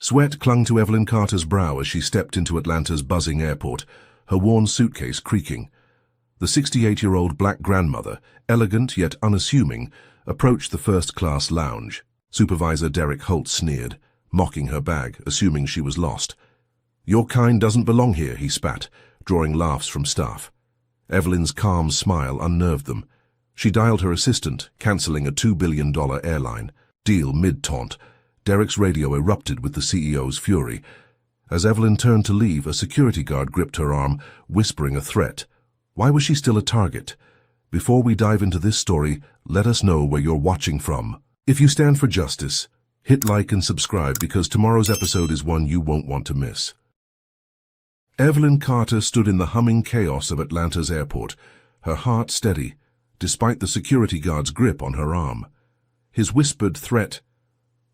Sweat clung to Evelyn Carter's brow as she stepped into Atlanta's buzzing airport, her worn suitcase creaking. The 68-year-old black grandmother, elegant yet unassuming, approached the first-class lounge. Supervisor Derek Holt sneered, mocking her bag, assuming she was lost. "Your kind doesn't belong here," he spat, drawing laughs from staff. Evelyn's calm smile unnerved them. She dialed her assistant, cancelling a $2 billion airline deal mid-taunt. Derek's radio erupted with the CEO's fury. As Evelyn turned to leave, a security guard gripped her arm, whispering a threat. Why was she still a target? Before we dive into this story, let us know where you're watching from. If you stand for justice, hit like and subscribe because tomorrow's episode is one you won't want to miss. Evelyn Carter stood in the humming chaos of Atlanta's airport, her heart steady, despite the security guard's grip on her arm. His whispered threat,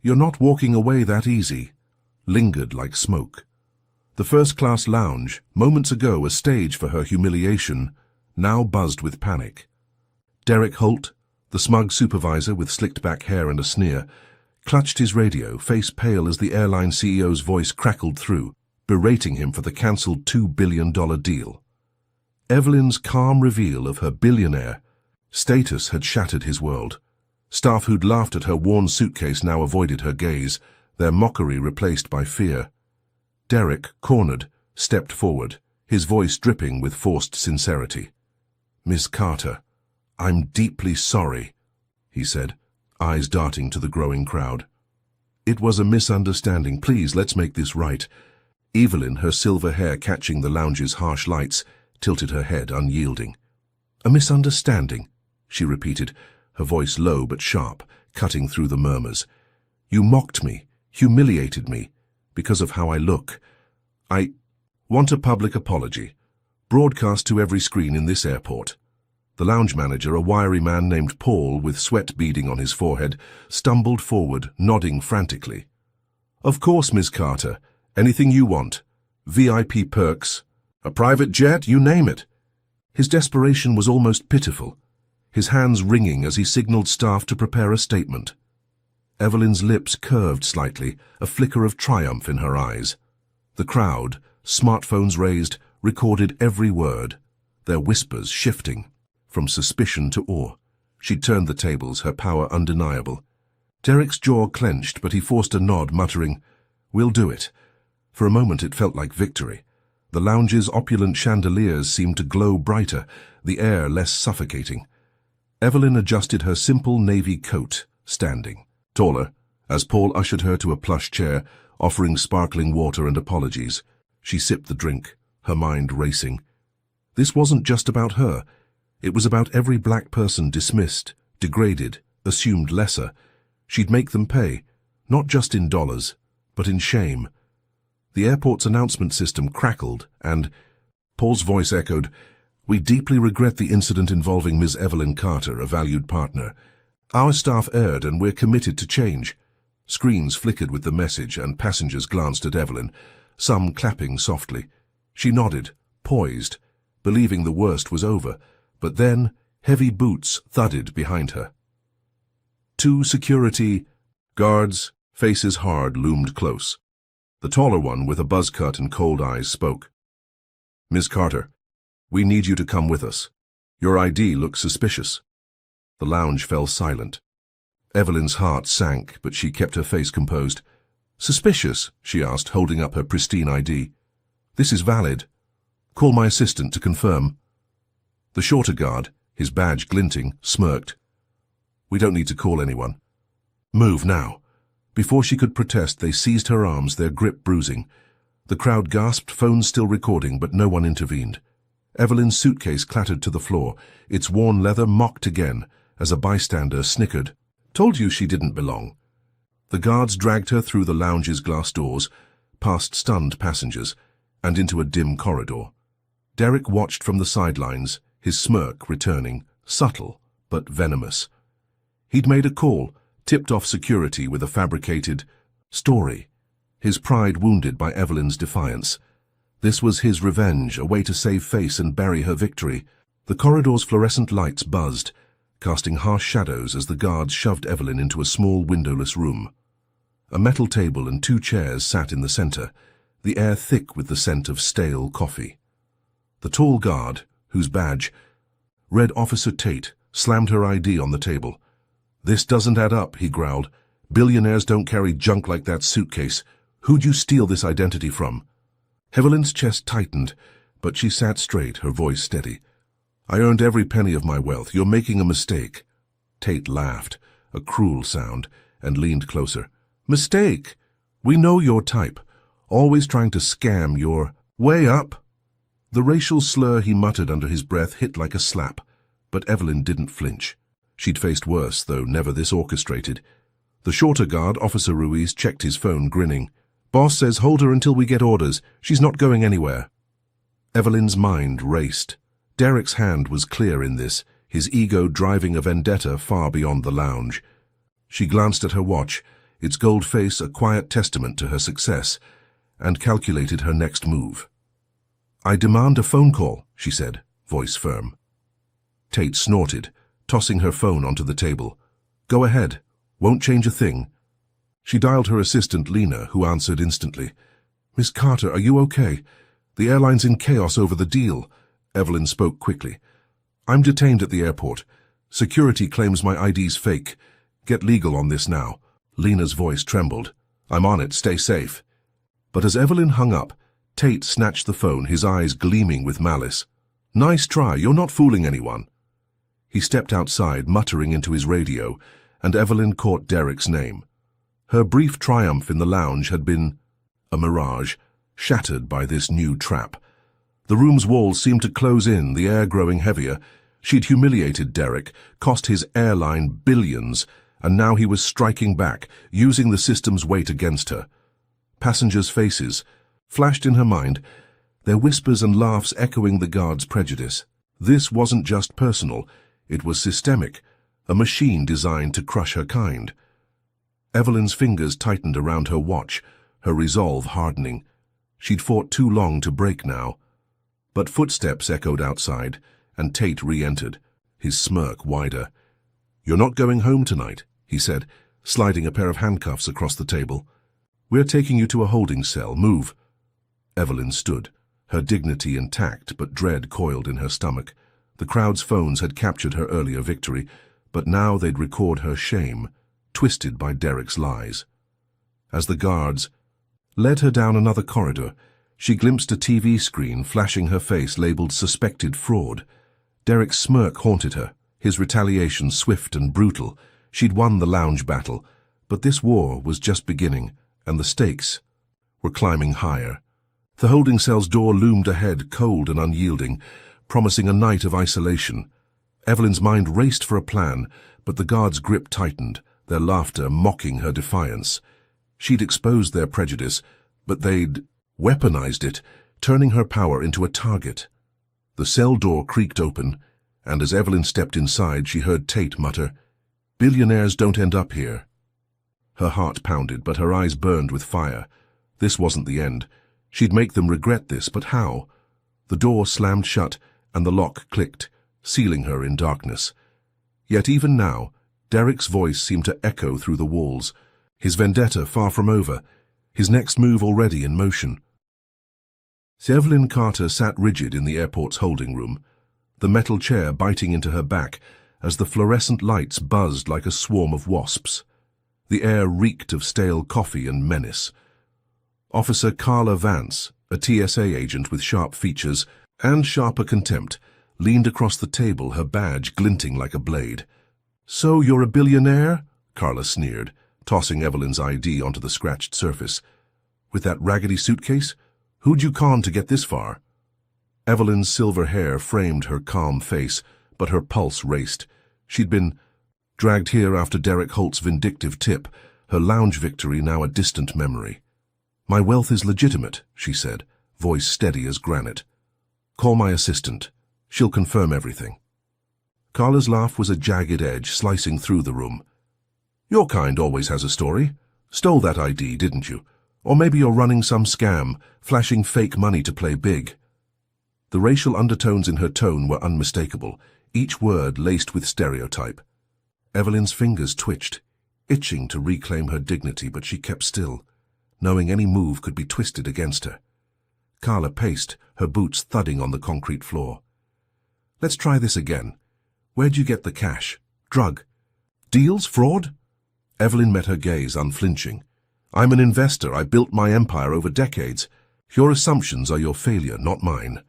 "You're not walking away that easy," lingered like smoke. The first-class lounge, moments ago a stage for her humiliation, now buzzed with panic. Derek Holt, the smug supervisor with slicked-back hair and a sneer, clutched his radio, face pale as the airline CEO's voice crackled through, berating him for the cancelled $2 billion deal. Evelyn's calm reveal of her billionaire status had shattered his world. Staff who'd laughed at her worn suitcase now avoided her gaze, their mockery replaced by fear. Derek, cornered, stepped forward, his voice dripping with forced sincerity. "Miss Carter, I'm deeply sorry," he said, eyes darting to the growing crowd. "It was a misunderstanding. Please, let's make this right." Evelyn, her silver hair catching the lounge's harsh lights, tilted her head, unyielding. "A misunderstanding," she repeated, her voice low but sharp, cutting through the murmurs. "You mocked me, humiliated me, because of how I look. I want a public apology, broadcast to every screen in this airport." The lounge manager, a wiry man named Paul with sweat beading on his forehead, stumbled forward, nodding frantically. "Of course, Miss Carter. Anything you want. VIP perks, a private jet, you name it." His desperation was almost pitiful, his hands wringing as he signaled staff to prepare a statement. Evelyn's lips curved slightly, a flicker of triumph in her eyes. The crowd, smartphones raised, recorded every word, their whispers shifting from suspicion to awe. She turned the tables, her power undeniable. Derek's jaw clenched, but he forced a nod, muttering, "We'll do it." For a moment it felt like victory. The lounge's opulent chandeliers seemed to glow brighter, the air less suffocating. Evelyn adjusted her simple navy coat, standing taller, as Paul ushered her to a plush chair, offering sparkling water and apologies. She sipped the drink, her mind racing. This wasn't just about her. It was about every black person dismissed, degraded, assumed lesser. She'd make them pay, not just in dollars, but in shame. The airport's announcement system crackled, and Paul's voice echoed, "We deeply regret the incident involving Ms. Evelyn Carter, a valued partner. Our staff erred, and we're committed to change." Screens flickered with the message, and passengers glanced at Evelyn, some clapping softly. She nodded, poised, believing the worst was over, but then heavy boots thudded behind her. Two security guards, faces hard, loomed close. The taller one, with a buzz cut and cold eyes, spoke. "Miss Carter, we need you to come with us. Your ID looks suspicious." The lounge fell silent. Evelyn's heart sank, but she kept her face composed. "Suspicious?" she asked, holding up her pristine ID. "This is valid. Call my assistant to confirm." The shorter guard, his badge glinting, smirked. "We don't need to call anyone. Move now." Before she could protest, they seized her arms, their grip bruising. The crowd gasped, phones still recording, but no one intervened. Evelyn's suitcase clattered to the floor, its worn leather mocked again, as a bystander snickered. "Told you she didn't belong." The guards dragged her through the lounge's glass doors, past stunned passengers, and into a dim corridor. Derek watched from the sidelines, his smirk returning, subtle but venomous. He'd made a call, tipped off security with a fabricated story, his pride wounded by Evelyn's defiance. This was his revenge, a way to save face and bury her victory. The corridor's fluorescent lights buzzed, casting harsh shadows as the guards shoved Evelyn into a small windowless room. A metal table and 2 chairs sat in the center, the air thick with the scent of stale coffee. The tall guard, whose badge read Officer Tate, slammed her ID on the table. "This doesn't add up," he growled. "Billionaires don't carry junk like that suitcase. Who'd you steal this identity from?" Evelyn's chest tightened, but she sat straight, her voice steady. "I earned every penny of my wealth. You're making a mistake." Tate laughed, a cruel sound, and leaned closer. "Mistake? We know your type. Always trying to scam your way up." The racial slur he muttered under his breath hit like a slap, but Evelyn didn't flinch. She'd faced worse, though never this orchestrated. The shorter guard, Officer Ruiz, checked his phone, grinning. "Boss says hold her until we get orders. She's not going anywhere." Evelyn's mind raced. Derek's hand was clear in this, his ego driving a vendetta far beyond the lounge. She glanced at her watch, its gold face a quiet testament to her success, and calculated her next move. "I demand a phone call," she said, voice firm. Tate snorted, tossing her phone onto the table. "Go ahead. Won't change a thing." She dialed her assistant, Lena, who answered instantly. "Miss Carter, are you okay? The airline's in chaos over the deal." Evelyn spoke quickly. "I'm detained at the airport. Security claims my ID's fake. Get legal on this now." Lena's voice trembled. "I'm on it. Stay safe." But as Evelyn hung up, Tate snatched the phone, his eyes gleaming with malice. "Nice try. You're not fooling anyone." He stepped outside, muttering into his radio, and Evelyn caught Derek's name. Her brief triumph in the lounge had been a mirage, shattered by this new trap. The room's walls seemed to close in, the air growing heavier. She'd humiliated Derek, cost his airline billions, and now he was striking back, using the system's weight against her. Passengers' faces flashed in her mind, their whispers and laughs echoing the guard's prejudice. This wasn't just personal, it was systemic, a machine designed to crush her kind. Evelyn's fingers tightened around her watch, her resolve hardening. She'd fought too long to break now. But footsteps echoed outside, and Tate re-entered, his smirk wider. "You're not going home tonight," he said, sliding a pair of handcuffs across the table. "We're taking you to a holding cell. Move." Evelyn stood, her dignity intact but dread coiled in her stomach. The crowd's phones had captured her earlier victory, but now they'd record her shame, twisted by Derek's lies. As the guards led her down another corridor, she glimpsed a TV screen flashing her face labeled suspected fraud. Derek's smirk haunted her, his retaliation swift and brutal. She'd won the lounge battle, but this war was just beginning, and the stakes were climbing higher. The holding cell's door loomed ahead, cold and unyielding, promising a night of isolation. Evelyn's mind raced for a plan, but the guards' grip tightened, their laughter mocking her defiance. She'd exposed their prejudice, but they'd weaponized it, turning her power into a target. The cell door creaked open, and as Evelyn stepped inside, she heard Tate mutter, "Billionaires don't end up here." Her heart pounded, but her eyes burned with fire. This wasn't the end. She'd make them regret this, but how? The door slammed shut, and the lock clicked, sealing her in darkness. Yet even now, Derek's voice seemed to echo through the walls, his vendetta far from over, his next move already in motion. Evelyn Carter sat rigid in the airport's holding room, the metal chair biting into her back as the fluorescent lights buzzed like a swarm of wasps. The air reeked of stale coffee and menace. Officer Carla Vance, a TSA agent with sharp features and sharper contempt, leaned across the table, her badge glinting like a blade. "So you're a billionaire?" Carla sneered, tossing Evelyn's ID onto the scratched surface. "With that raggedy suitcase? Who'd you con to get this far?" Evelyn's silver hair framed her calm face, but her pulse raced. She'd been dragged here after Derek Holt's vindictive tip, her lounge victory now a distant memory. "My wealth is legitimate," she said, voice steady as granite. "Call my assistant. She'll confirm everything." Carla's laugh was a jagged edge slicing through the room. "Your kind always has a story. Stole that ID, didn't you? Or maybe you're running some scam, flashing fake money to play big." The racial undertones in her tone were unmistakable, each word laced with stereotype. Evelyn's fingers twitched. itching to reclaim her dignity, but she kept still, knowing any move could be twisted against her. Carla paced, her boots thudding on the concrete floor. Let's try this again. Where'd you get the cash? Drug? Deals? Fraud? Evelyn met her gaze, unflinching. I'm an investor. I built my empire over decades. Your assumptions are your failure, not mine.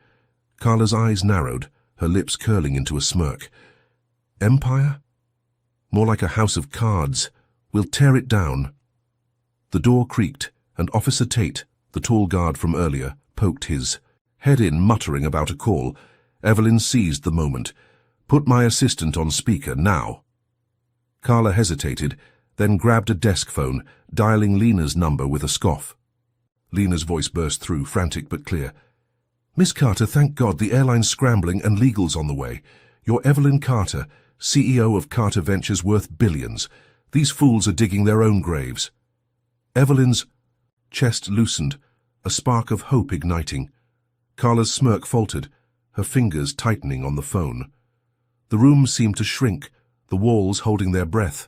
Carla's eyes narrowed, her lips curling into a smirk. Empire? More like a house of cards. We'll tear it down. The door creaked, and Officer Tate, the tall guard from earlier, poked his head in, muttering about a call. Evelyn seized the moment. Put my assistant on speaker, now. Carla hesitated, then grabbed a desk phone, dialing Lena's number with a scoff. Lena's voice burst through, frantic but clear. Miss Carter, thank God the airline's scrambling and legal's on the way. You're Evelyn Carter, CEO of Carter Ventures, worth billions. These fools are digging their own graves. Evelyn's chest loosened, a spark of hope igniting. Carla's smirk faltered, her fingers tightening on the phone. The room seemed to shrink, the walls holding their breath.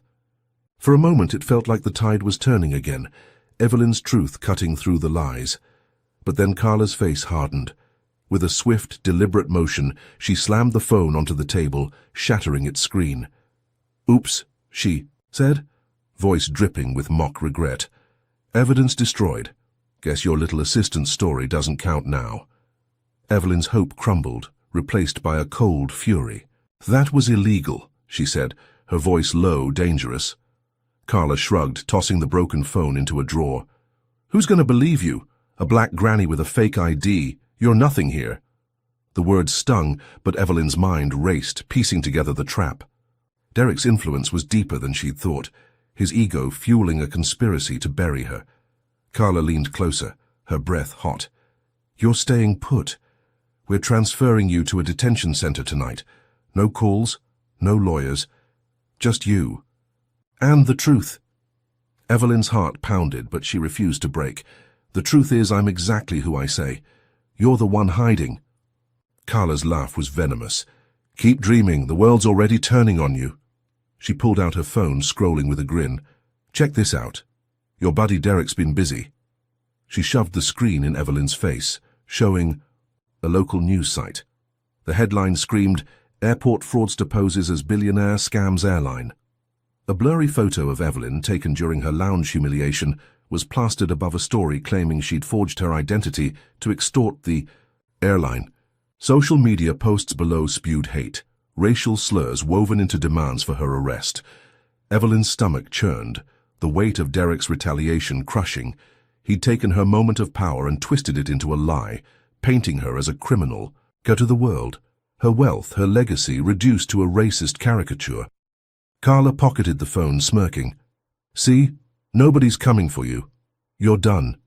For a moment it felt like the tide was turning again, Evelyn's truth cutting through the lies. But then Carla's face hardened. With a swift, deliberate motion, she slammed the phone onto the table, shattering its screen. Oops, she said, voice dripping with mock regret. Evidence destroyed. Guess your little assistant's story doesn't count now. Evelyn's hope crumbled, replaced by a cold fury. That was illegal, she said, her voice low, dangerous. Carla shrugged, tossing the broken phone into a drawer. Who's going to believe you? A black granny with a fake ID. You're nothing here. The words stung, but Evelyn's mind raced, piecing together the trap. Derek's influence was deeper than she'd thought, his ego fueling a conspiracy to bury her. Carla leaned closer, her breath hot. You're staying put. We're transferring you to a detention center tonight. No calls, no lawyers, just you. And the truth. Evelyn's heart pounded, but she refused to break. The truth is, I'm exactly who I say. You're the one hiding. Carla's laugh was venomous. Keep dreaming, the world's already turning on you. She pulled out her phone, scrolling with a grin. Check this out. Your buddy Derek's been busy. She shoved the screen in Evelyn's face, showing a local news site. The headline screamed, Airport fraudster poses as billionaire scams airline. A blurry photo of Evelyn, taken during her lounge humiliation, was plastered above a story claiming she'd forged her identity to extort the airline. Social media posts below spewed hate, racial slurs woven into demands for her arrest. Evelyn's stomach churned, the weight of Derek's retaliation crushing. He'd taken her moment of power and twisted it into a lie, painting her as a criminal, go to the world, her wealth, her legacy reduced to a racist caricature. Carla pocketed the phone, smirking. See? Nobody's coming for you. You're done.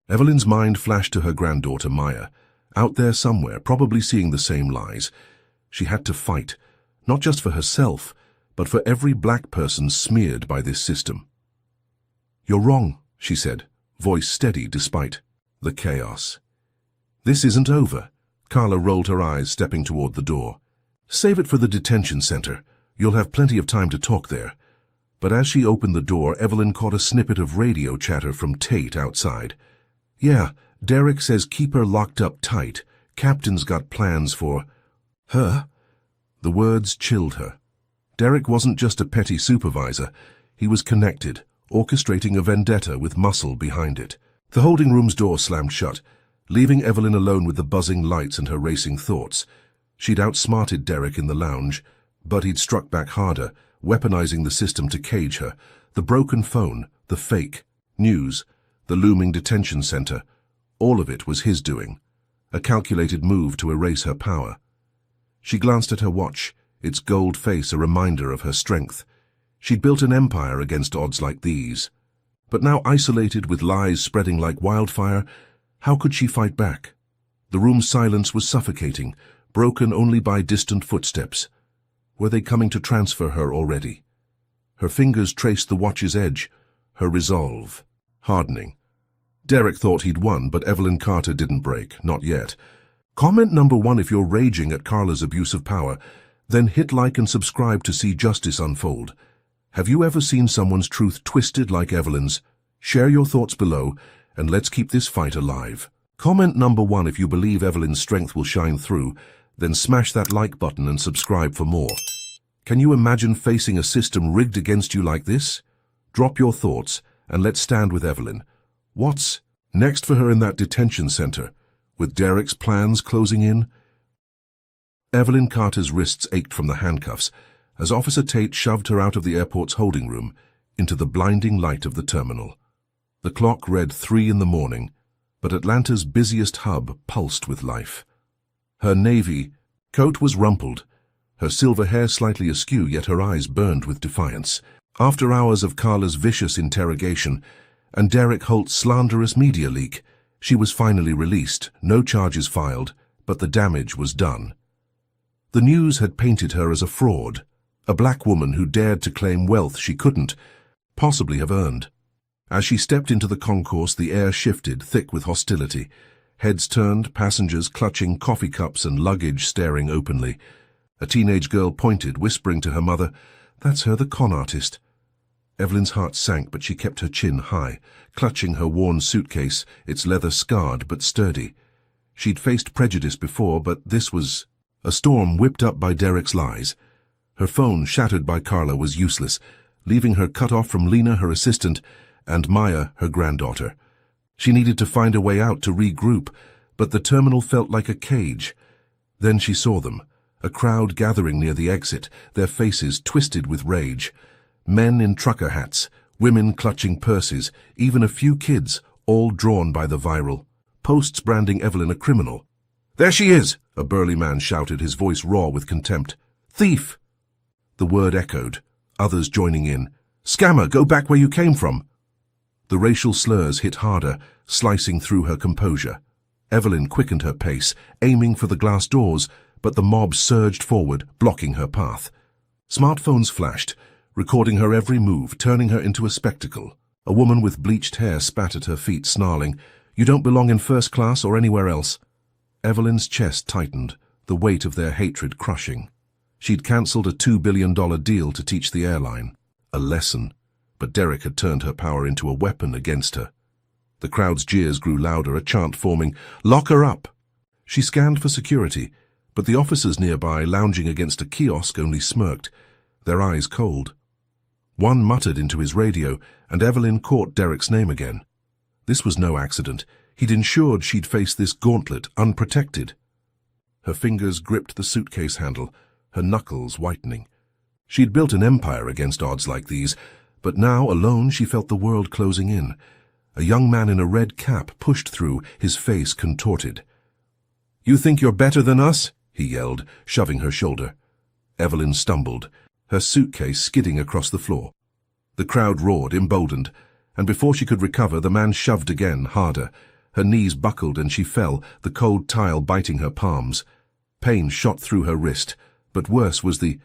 Evelyn's mind flashed to her granddaughter Maya, out there somewhere, probably seeing the same lies. She had to fight, not just for herself, but for every black person smeared by this system. You're wrong, she said, voice steady despite the chaos. This isn't over. Carla rolled her eyes, stepping toward the door. Save it for the detention center. You'll have plenty of time to talk there. But as she opened the door, Evelyn caught a snippet of radio chatter from Tate outside. Yeah, Derek says keep her locked up tight. Captain's got plans for her. The words chilled her. Derek wasn't just a petty supervisor. He was connected, orchestrating a vendetta with muscle behind it. The holding room's door slammed shut, leaving Evelyn alone with the buzzing lights and her racing thoughts. She'd outsmarted Derek in the lounge, but he'd struck back harder, weaponizing the system to cage her. The broken phone, the fake news, the looming detention center, all of it was his doing, a calculated move to erase her power. She glanced at her watch, its gold face a reminder of her strength. She'd built an empire against odds like these. But now isolated with lies spreading like wildfire, how could she fight back? The room's silence was suffocating, broken only by distant footsteps. Were they coming to transfer her already? Her fingers traced the watch's edge, her resolve hardening. Derek thought he'd won, but Evelyn Carter didn't break, not yet. Comment number 1 if you're raging at Carla's abuse of power, then hit like and subscribe to see justice unfold. Have you ever seen someone's truth twisted like Evelyn's? Share your thoughts below, and let's keep this fight alive. Comment number 1 if you believe Evelyn's strength will shine through, then smash that like button and subscribe for more. Can you imagine facing a system rigged against you like this? Drop your thoughts, and let's stand with Evelyn. What's next for her in that detention center, with Derek's plans closing in? Evelyn Carter's wrists ached from the handcuffs as Officer Tate shoved her out of the airport's holding room into the blinding light of the terminal. The clock read 3 in the morning, but Atlanta's busiest hub pulsed with life. Her navy coat was rumpled, her silver hair slightly askew, yet her eyes burned with defiance. After hours of Carla's vicious interrogation and Derek Holt's slanderous media leak, she was finally released, no charges filed, but the damage was done. The news had painted her as a fraud, a black woman who dared to claim wealth she couldn't possibly have earned. As she stepped into the concourse, the air shifted, thick with hostility. Heads turned, passengers clutching coffee cups and luggage staring openly. A teenage girl pointed, whispering to her mother, "That's her, the con artist." Evelyn's heart sank, but she kept her chin high, clutching her worn suitcase, its leather scarred but sturdy. She'd faced prejudice before, but this was a storm whipped up by Derek's lies. Her phone, shattered by Carla, was useless, leaving her cut off from Lena, her assistant, and Maya, her granddaughter. She needed to find a way out to regroup, but the terminal felt like a cage. Then she saw them, a crowd gathering near the exit, their faces twisted with rage. Men in trucker hats, women clutching purses, even a few kids, all drawn by the viral posts branding Evelyn a criminal. "There she is!" a burly man shouted, his voice raw with contempt. "Thief!" The word echoed, others joining in. "Scammer, go back where you came from!" The racial slurs hit harder, slicing through her composure. Evelyn quickened her pace, aiming for the glass doors, but the mob surged forward, blocking her path. Smartphones flashed, recording her every move, turning her into a spectacle. A woman with bleached hair spat at her feet, snarling, "You don't belong in first class or anywhere else." Evelyn's chest tightened, the weight of their hatred crushing. She'd cancelled a $2 billion deal to teach the airline. A lesson. But Derek had turned her power into a weapon against her. The crowd's jeers grew louder, a chant forming, "Lock her up!" She scanned for security, but the officers nearby, lounging against a kiosk, only smirked, their eyes cold. One muttered into his radio, and Evelyn caught Derek's name again. This was no accident. He'd ensured she'd face this gauntlet unprotected. Her fingers gripped the suitcase handle, her knuckles whitening. She'd built an empire against odds like these, but now, alone, she felt the world closing in. A young man in a red cap pushed through, his face contorted. "You think you're better than us?" he yelled, shoving her shoulder. Evelyn stumbled, her suitcase skidding across the floor. The crowd roared, emboldened, and before she could recover, the man shoved again, harder. Her knees buckled and she fell, the cold tile biting her palms. Pain shot through her wrist, but worse was the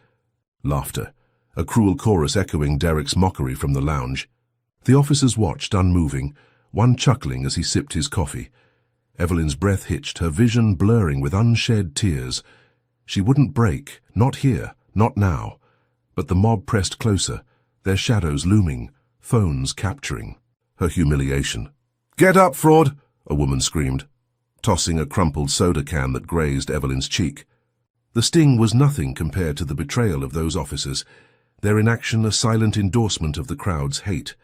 laughter, a cruel chorus echoing Derek's mockery from the lounge. The officers watched, unmoving, one chuckling as he sipped his coffee. Evelyn's breath hitched, her vision blurring with unshed tears. She wouldn't break, not here, not now. But the mob pressed closer, their shadows looming, phones capturing her humiliation. "Get up, fraud!" a woman screamed, tossing a crumpled soda can that grazed Evelyn's cheek. The sting was nothing compared to the betrayal of those officers, their inaction a silent endorsement of the crowd's hate.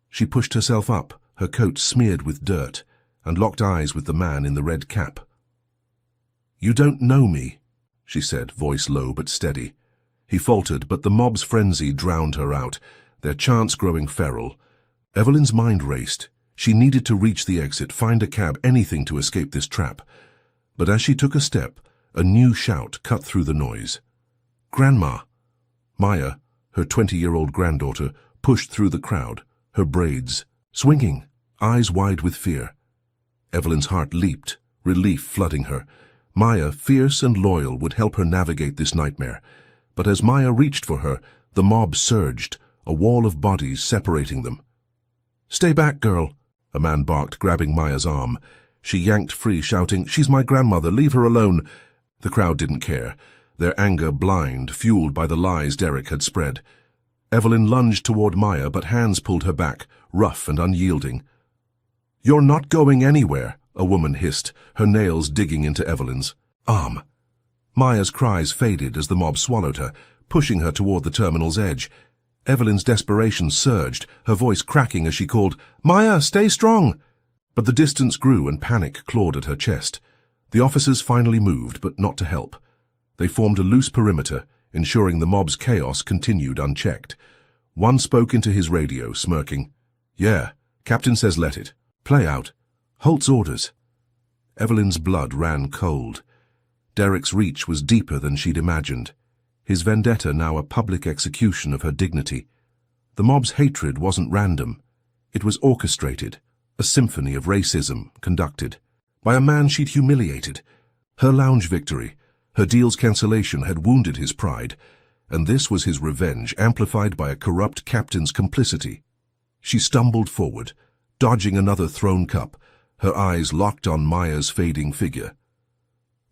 She pushed herself up, her coat smeared with dirt, and locked eyes with the man in the red cap. "You don't know me," she said, voice low but steady. He faltered, but the mob's frenzy drowned her out, their chants growing feral. Evelyn's mind raced. She needed to reach the exit, find a cab, anything to escape this trap. But as she took a step, a new shout cut through the noise. "Grandma!" Maya, her 20-year-old granddaughter, pushed through the crowd, her braids swinging, eyes wide with fear. Evelyn's heart leaped, relief flooding her. Maya, fierce and loyal, would help her navigate this nightmare. But as Maya reached for her, the mob surged, a wall of bodies separating them. "Stay back, girl," a man barked, grabbing Maya's arm. She yanked free, shouting, "She's my grandmother, leave her alone." The crowd didn't care, their anger blind, fueled by the lies Derek had spread. Evelyn lunged toward Maya, but hands pulled her back, rough and unyielding. "You're not going anywhere," a woman hissed, her nails digging into Evelyn's arm. Maya's cries faded as the mob swallowed her, pushing her toward the terminal's edge. Evelyn's desperation surged, her voice cracking as she called, "Maya, stay strong!" But the distance grew and panic clawed at her chest. The officers finally moved, but not to help. They formed a loose perimeter, ensuring the mob's chaos continued unchecked. One spoke into his radio, smirking. "Yeah, Captain says let it. Play out. Holt's orders." Evelyn's blood ran cold. Derek's reach was deeper than she'd imagined. His vendetta now a public execution of her dignity. The mob's hatred wasn't random. It was orchestrated, a symphony of racism conducted by a man she'd humiliated. Her lounge victory, her deal's cancellation had wounded his pride, and this was his revenge, amplified by a corrupt captain's complicity. She stumbled forward, dodging another thrown cup, her eyes locked on Maya's fading figure.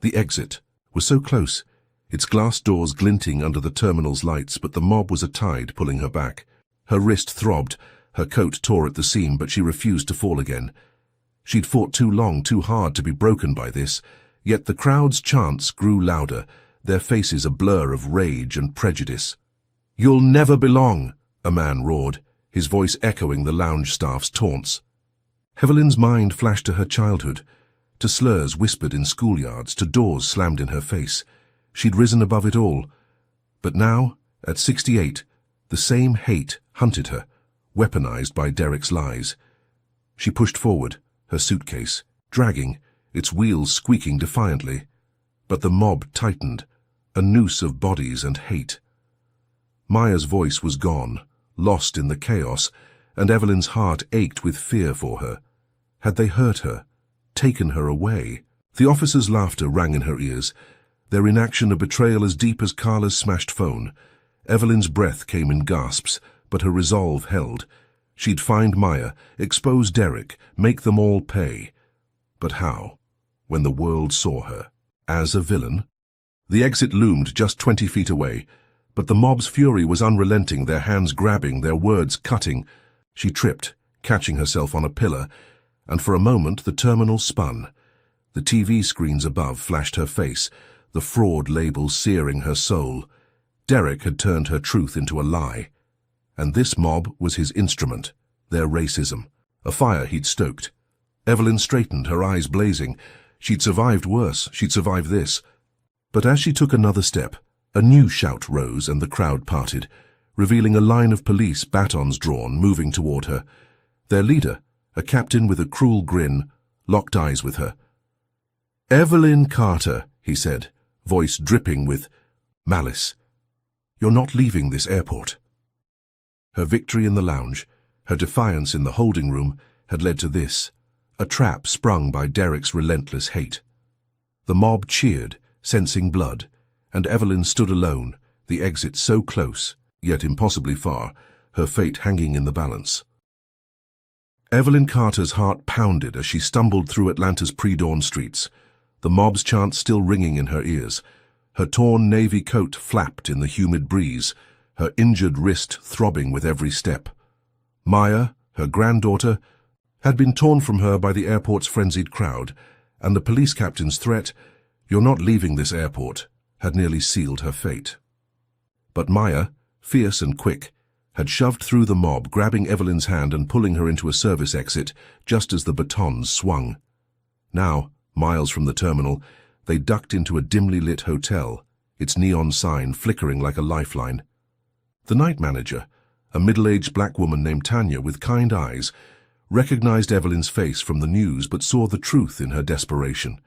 The exit was so close, its glass doors glinting under the terminal's lights, but the mob was a tide pulling her back. Her wrist throbbed, her coat tore at the seam, but she refused to fall again. She'd fought too long, too hard to be broken by this, yet the crowd's chants grew louder, their faces a blur of rage and prejudice. "You'll never belong," a man roared, his voice echoing the lounge staff's taunts. Evelyn's mind flashed to her childhood, to slurs whispered in schoolyards, to doors slammed in her face. She'd risen above it all. But now, at 68, the same hate hunted her, weaponized by Derek's lies. She pushed forward, her suitcase, dragging, its wheels squeaking defiantly. But the mob tightened, a noose of bodies and hate. Maya's voice was gone, lost in the chaos, and Evelyn's heart ached with fear for her. Had they hurt her, taken her away? The officers' laughter rang in her ears, their inaction a betrayal as deep as Carla's smashed phone. Evelyn's breath came in gasps, but her resolve held. She'd find Maya, expose Derek, make them all pay. But how, when the world saw her? As a villain? The exit loomed just 20 feet away, but the mob's fury was unrelenting, their hands grabbing, their words cutting. She tripped, catching herself on a pillar, and for a moment the terminal spun. The TV screens above flashed her face, the fraud label searing her soul. Derek had turned her truth into a lie. And this mob was his instrument, their racism, a fire he'd stoked. Evelyn straightened, her eyes blazing. She'd survived worse, she'd survived this. But as she took another step, a new shout rose and the crowd parted, revealing a line of police, batons drawn, moving toward her. Their leader, a captain with a cruel grin, locked eyes with her. "Evelyn Carter," he said, voice dripping with malice. "You're not leaving this airport." Her victory in the lounge, her defiance in the holding room, had led to this, a trap sprung by Derek's relentless hate. The mob cheered, sensing blood, and Evelyn stood alone, the exit so close, yet impossibly far, her fate hanging in the balance. Evelyn Carter's heart pounded as she stumbled through Atlanta's pre-dawn streets, the mob's chants still ringing in her ears. Her torn navy coat flapped in the humid breeze, her injured wrist throbbing with every step. Maya, her granddaughter, had been torn from her by the airport's frenzied crowd, and the police captain's threat, "You're not leaving this airport," had nearly sealed her fate. But Maya, fierce and quick, had shoved through the mob, grabbing Evelyn's hand and pulling her into a service exit just as the batons swung. Now, miles from the terminal, they ducked into a dimly lit hotel, its neon sign flickering like a lifeline. The night manager, a middle-aged black woman named Tanya with kind eyes, recognized Evelyn's face from the news but saw the truth in her desperation.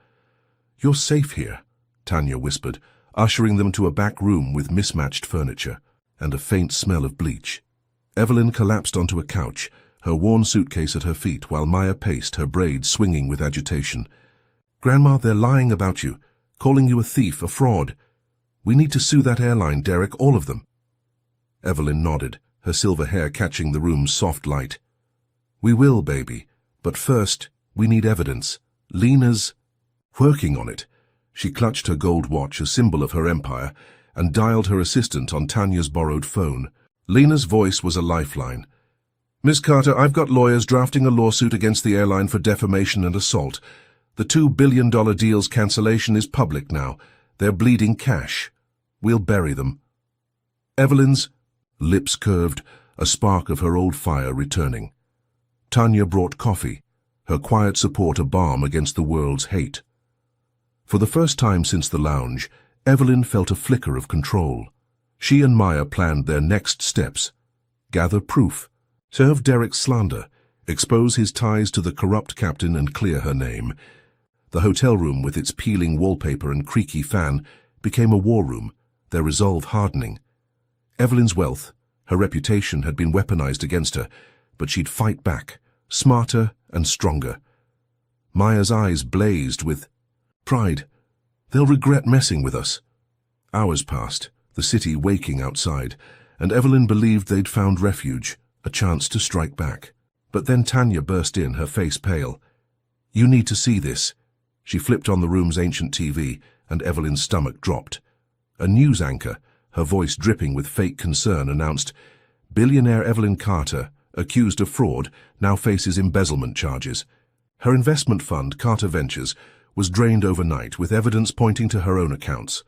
"You're safe here," Tanya whispered, ushering them to a back room with mismatched furniture and a faint smell of bleach. Evelyn collapsed onto a couch, her worn suitcase at her feet, while Maya paced, her braids swinging with agitation. "Grandma, they're lying about you, calling you a thief, a fraud. We need to sue that airline, Derek, all of them." Evelyn nodded, her silver hair catching the room's soft light. "We will, baby, but first, we need evidence. Lena's working on it." She clutched her gold watch, a symbol of her empire, and dialed her assistant on Tanya's borrowed phone. Lena's voice was a lifeline. "Miss Carter, I've got lawyers drafting a lawsuit against the airline for defamation and assault. The $2 billion deal's cancellation is public now. They're bleeding cash. We'll bury them." Evelyn's lips curved, a spark of her old fire returning. Tanya brought coffee, her quiet support a balm against the world's hate. For the first time since the lounge, Evelyn felt a flicker of control. She and Maya planned their next steps. Gather proof, serve Derek's slander, expose his ties to the corrupt captain and clear her name. The hotel room with its peeling wallpaper and creaky fan became a war room, their resolve hardening. Evelyn's wealth, her reputation had been weaponized against her, but she'd fight back, smarter and stronger. Maya's eyes blazed with pride. "They'll regret messing with us." Hours passed, the city waking outside, and Evelyn believed they'd found refuge, a chance to strike back. But then Tanya burst in, her face pale. "You need to see this." She flipped on the room's ancient TV, and Evelyn's stomach dropped. A news anchor, her voice dripping with fake concern, announced, "Billionaire Evelyn Carter, accused of fraud, now faces embezzlement charges." Her investment fund, Carter Ventures, was drained overnight, with evidence pointing to her own accounts.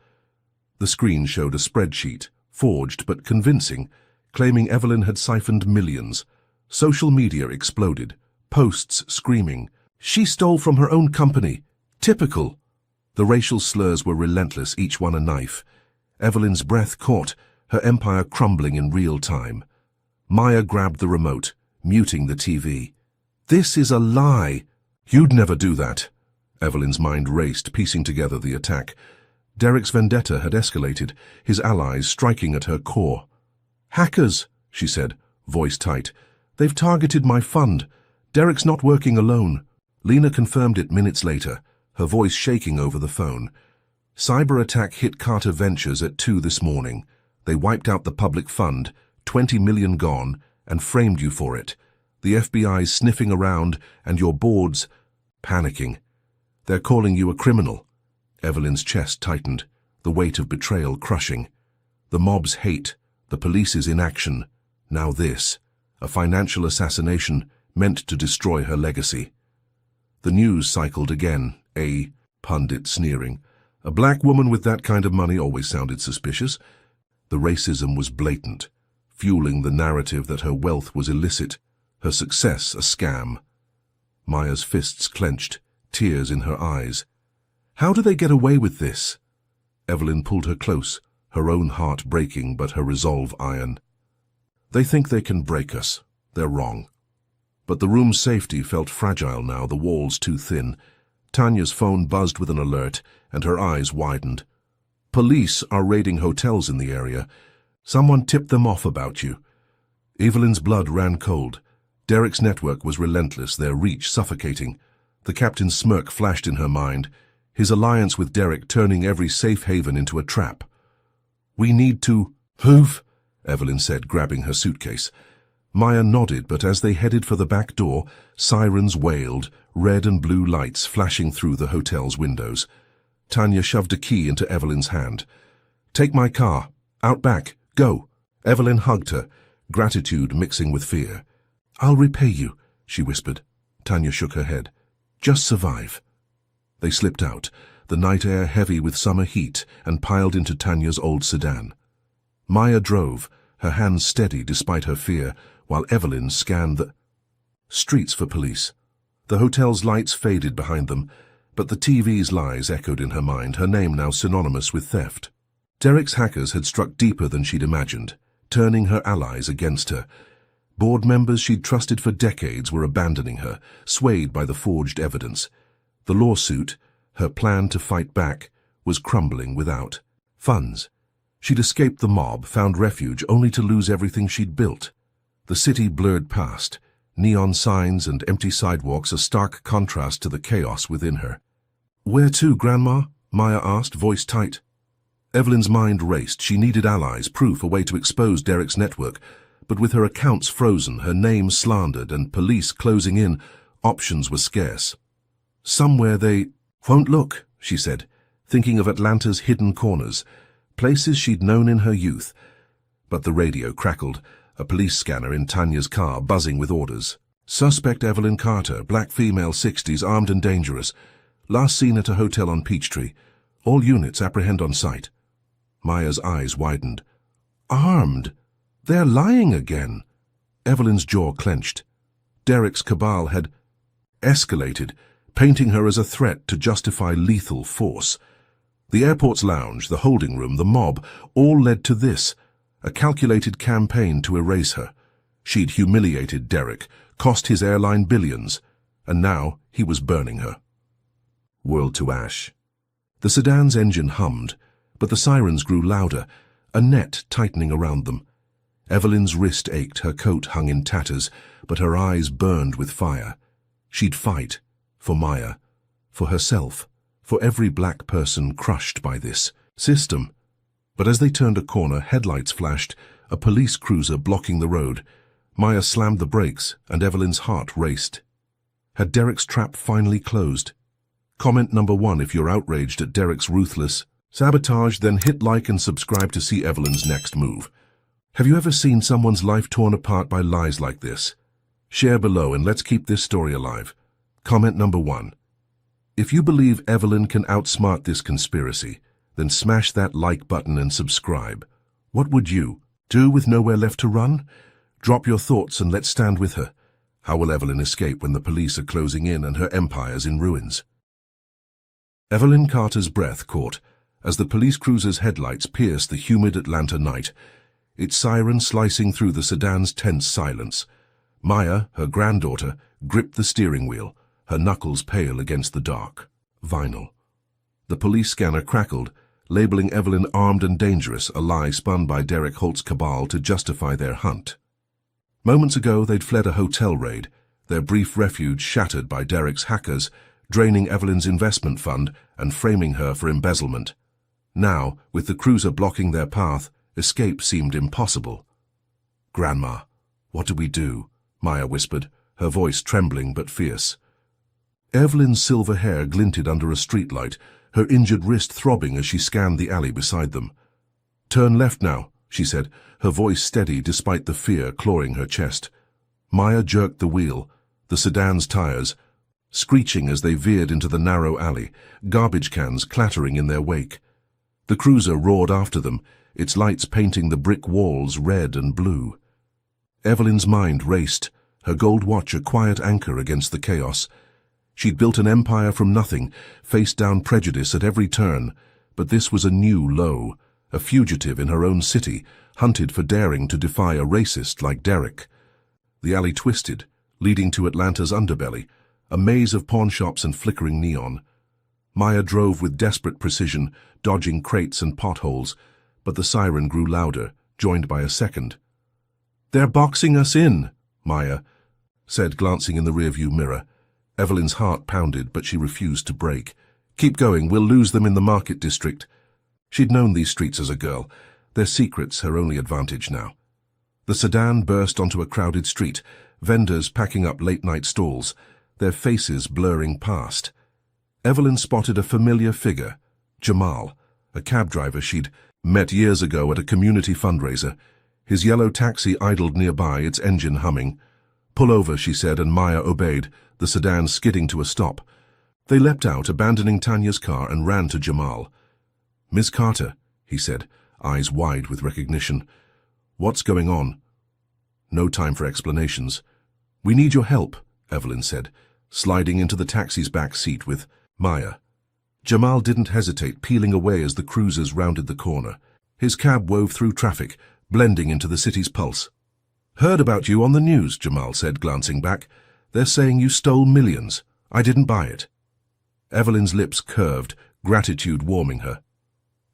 The screen showed a spreadsheet, forged but convincing, claiming Evelyn had siphoned millions. Social media exploded, posts screaming, "She stole from her own company! Typical!" The racial slurs were relentless, each one a knife. Evelyn's breath caught, her empire crumbling in real time. Maya grabbed the remote, muting the TV. "This is a lie!" "You'd never do that." Evelyn's mind raced, piecing together the attack. Derek's vendetta had escalated, his allies striking at her core. "Hackers," she said, voice tight. "They've targeted my fund. Derek's not working alone." Lena confirmed it minutes later, her voice shaking over the phone. "Cyber attack hit Carter Ventures at 2 this morning. They wiped out the public fund, 20 million gone, and framed you for it. The FBI's sniffing around, and your board's panicking. They're calling you a criminal." Evelyn's chest tightened, the weight of betrayal crushing. The mob's hate, the police's inaction. Now this, a financial assassination meant to destroy her legacy. The news cycled again, a pundit sneering. A black woman with that kind of money always sounded suspicious. The racism was blatant, fueling the narrative that her wealth was illicit, her success a scam. Maya's fists clenched, tears in her eyes. "How do they get away with this?" Evelyn pulled her close, her own heart breaking but her resolve iron. "They think they can break us. They're wrong." But the room's safety felt fragile now, the walls too thin. Tanya's phone buzzed with an alert, and her eyes widened. "Police are raiding hotels in the area. Someone tipped them off about you." Evelyn's blood ran cold. Derek's network was relentless, their reach suffocating. The captain's smirk flashed in her mind, his alliance with Derek turning every safe haven into a trap. "We need to move," Evelyn said, grabbing her suitcase. Maya nodded, but as they headed for the back door, sirens wailed, red and blue lights flashing through the hotel's windows. Tanya shoved a key into Evelyn's hand. "Take my car. Out back. Go." Evelyn hugged her, gratitude mixing with fear. "I'll repay you," she whispered. Tanya shook her head. "Just survive." They slipped out, the night air heavy with summer heat, and piled into Tanya's old sedan. Maya drove, her hands steady despite her fear, while Evelyn scanned the streets for police. The hotel's lights faded behind them, but the TV's lies echoed in her mind, her name now synonymous with theft. Derek's hackers had struck deeper than she'd imagined, turning her allies against her. Board members she'd trusted for decades were abandoning her, swayed by the forged evidence. The lawsuit, her plan to fight back, was crumbling without funds. She'd escaped the mob, found refuge, only to lose everything she'd built. The city blurred past, neon signs and empty sidewalks a stark contrast to the chaos within her. "Where to, Grandma?" Maya asked, voice tight. Evelyn's mind raced. She needed allies, proof, a way to expose Derek's network. But with her accounts frozen, her name slandered, and police closing in, options were scarce. "Somewhere they won't look," she said, thinking of Atlanta's hidden corners, places she'd known in her youth. But the radio crackled, a police scanner in Tanya's car buzzing with orders. Suspect Evelyn Carter, black female 60s, armed and dangerous. Last seen at a hotel on Peachtree. All units apprehend on site. Maya's eyes widened. Armed? They're lying again. Evelyn's jaw clenched. Derek's cabal had escalated, painting her as a threat to justify lethal force. The airport's lounge, the holding room, the mob, all led to this, a calculated campaign to erase her. She'd humiliated Derek, cost his airline billions, and now he was burning her. Whirled to ash. The sedan's engine hummed, but the sirens grew louder, a net tightening around them. Evelyn's wrist ached, her coat hung in tatters, but her eyes burned with fire. She'd fight, for Maya, for herself, for every black person crushed by this system. But as they turned a corner, headlights flashed, a police cruiser blocking the road. Maya slammed the brakes, and Evelyn's heart raced. Had Derek's trap finally closed? Comment number 1 if you're outraged at Derek's ruthless sabotage, then hit like and subscribe to see Evelyn's next move. Have you ever seen someone's life torn apart by lies like this? Share below and let's keep this story alive. Comment number 1. If you believe Evelyn can outsmart this conspiracy, then smash that like button and subscribe. What would you do with nowhere left to run? Drop your thoughts and let's stand with her. How will Evelyn escape when the police are closing in and her empire's in ruins? Evelyn Carter's breath caught as the police cruiser's headlights pierced the humid Atlanta night, its siren slicing through the sedan's tense silence. Maya, her granddaughter, gripped the steering wheel, her knuckles pale against the dark vinyl. The police scanner crackled, labeling Evelyn armed and dangerous, a lie spun by Derek Holt's cabal to justify their hunt. Moments ago, they'd fled a hotel raid, their brief refuge shattered by Derek's hackers, draining Evelyn's investment fund and framing her for embezzlement. Now, with the cruiser blocking their path, escape seemed impossible. "Grandma, what do we do?" Maya whispered, her voice trembling but fierce. Evelyn's silver hair glinted under a streetlight, her injured wrist throbbing as she scanned the alley beside them. "Turn left now," she said, her voice steady despite the fear clawing her chest. Maya jerked the wheel, the sedan's tires screeching as they veered into the narrow alley, garbage cans clattering in their wake. The cruiser roared after them, its lights painting the brick walls red and blue. Evelyn's mind raced, her gold watch a quiet anchor against the chaos. She'd built an empire from nothing, faced down prejudice at every turn, but this was a new low, a fugitive in her own city, hunted for daring to defy a racist like Derek. The alley twisted, leading to Atlanta's underbelly, a maze of pawnshops and flickering neon. Maya drove with desperate precision, dodging crates and potholes, but the siren grew louder, joined by a second. "They're boxing us in," Maya said, glancing in the rearview mirror. Evelyn's heart pounded, but she refused to break. "Keep going, we'll lose them in the market district." She'd known these streets as a girl, their secrets her only advantage now. The sedan burst onto a crowded street, vendors packing up late-night stalls, their faces blurring past. Evelyn spotted a familiar figure, Jamal, a cab driver she'd met years ago at a community fundraiser. His yellow taxi idled nearby, its engine humming. "Pull over," she said, and Maya obeyed, the sedan skidding to a stop. They leapt out, abandoning Tanya's car, and ran to Jamal. "Miss Carter," he said, eyes wide with recognition. "What's going on?" No time for explanations. "We need your help," Evelyn said, sliding into the taxi's back seat with Maya. Jamal didn't hesitate, peeling away as the cruisers rounded the corner. His cab wove through traffic, blending into the city's pulse. "Heard about you on the news," Jamal said, glancing back. "They're saying you stole millions. I didn't buy it." Evelyn's lips curved, gratitude warming her.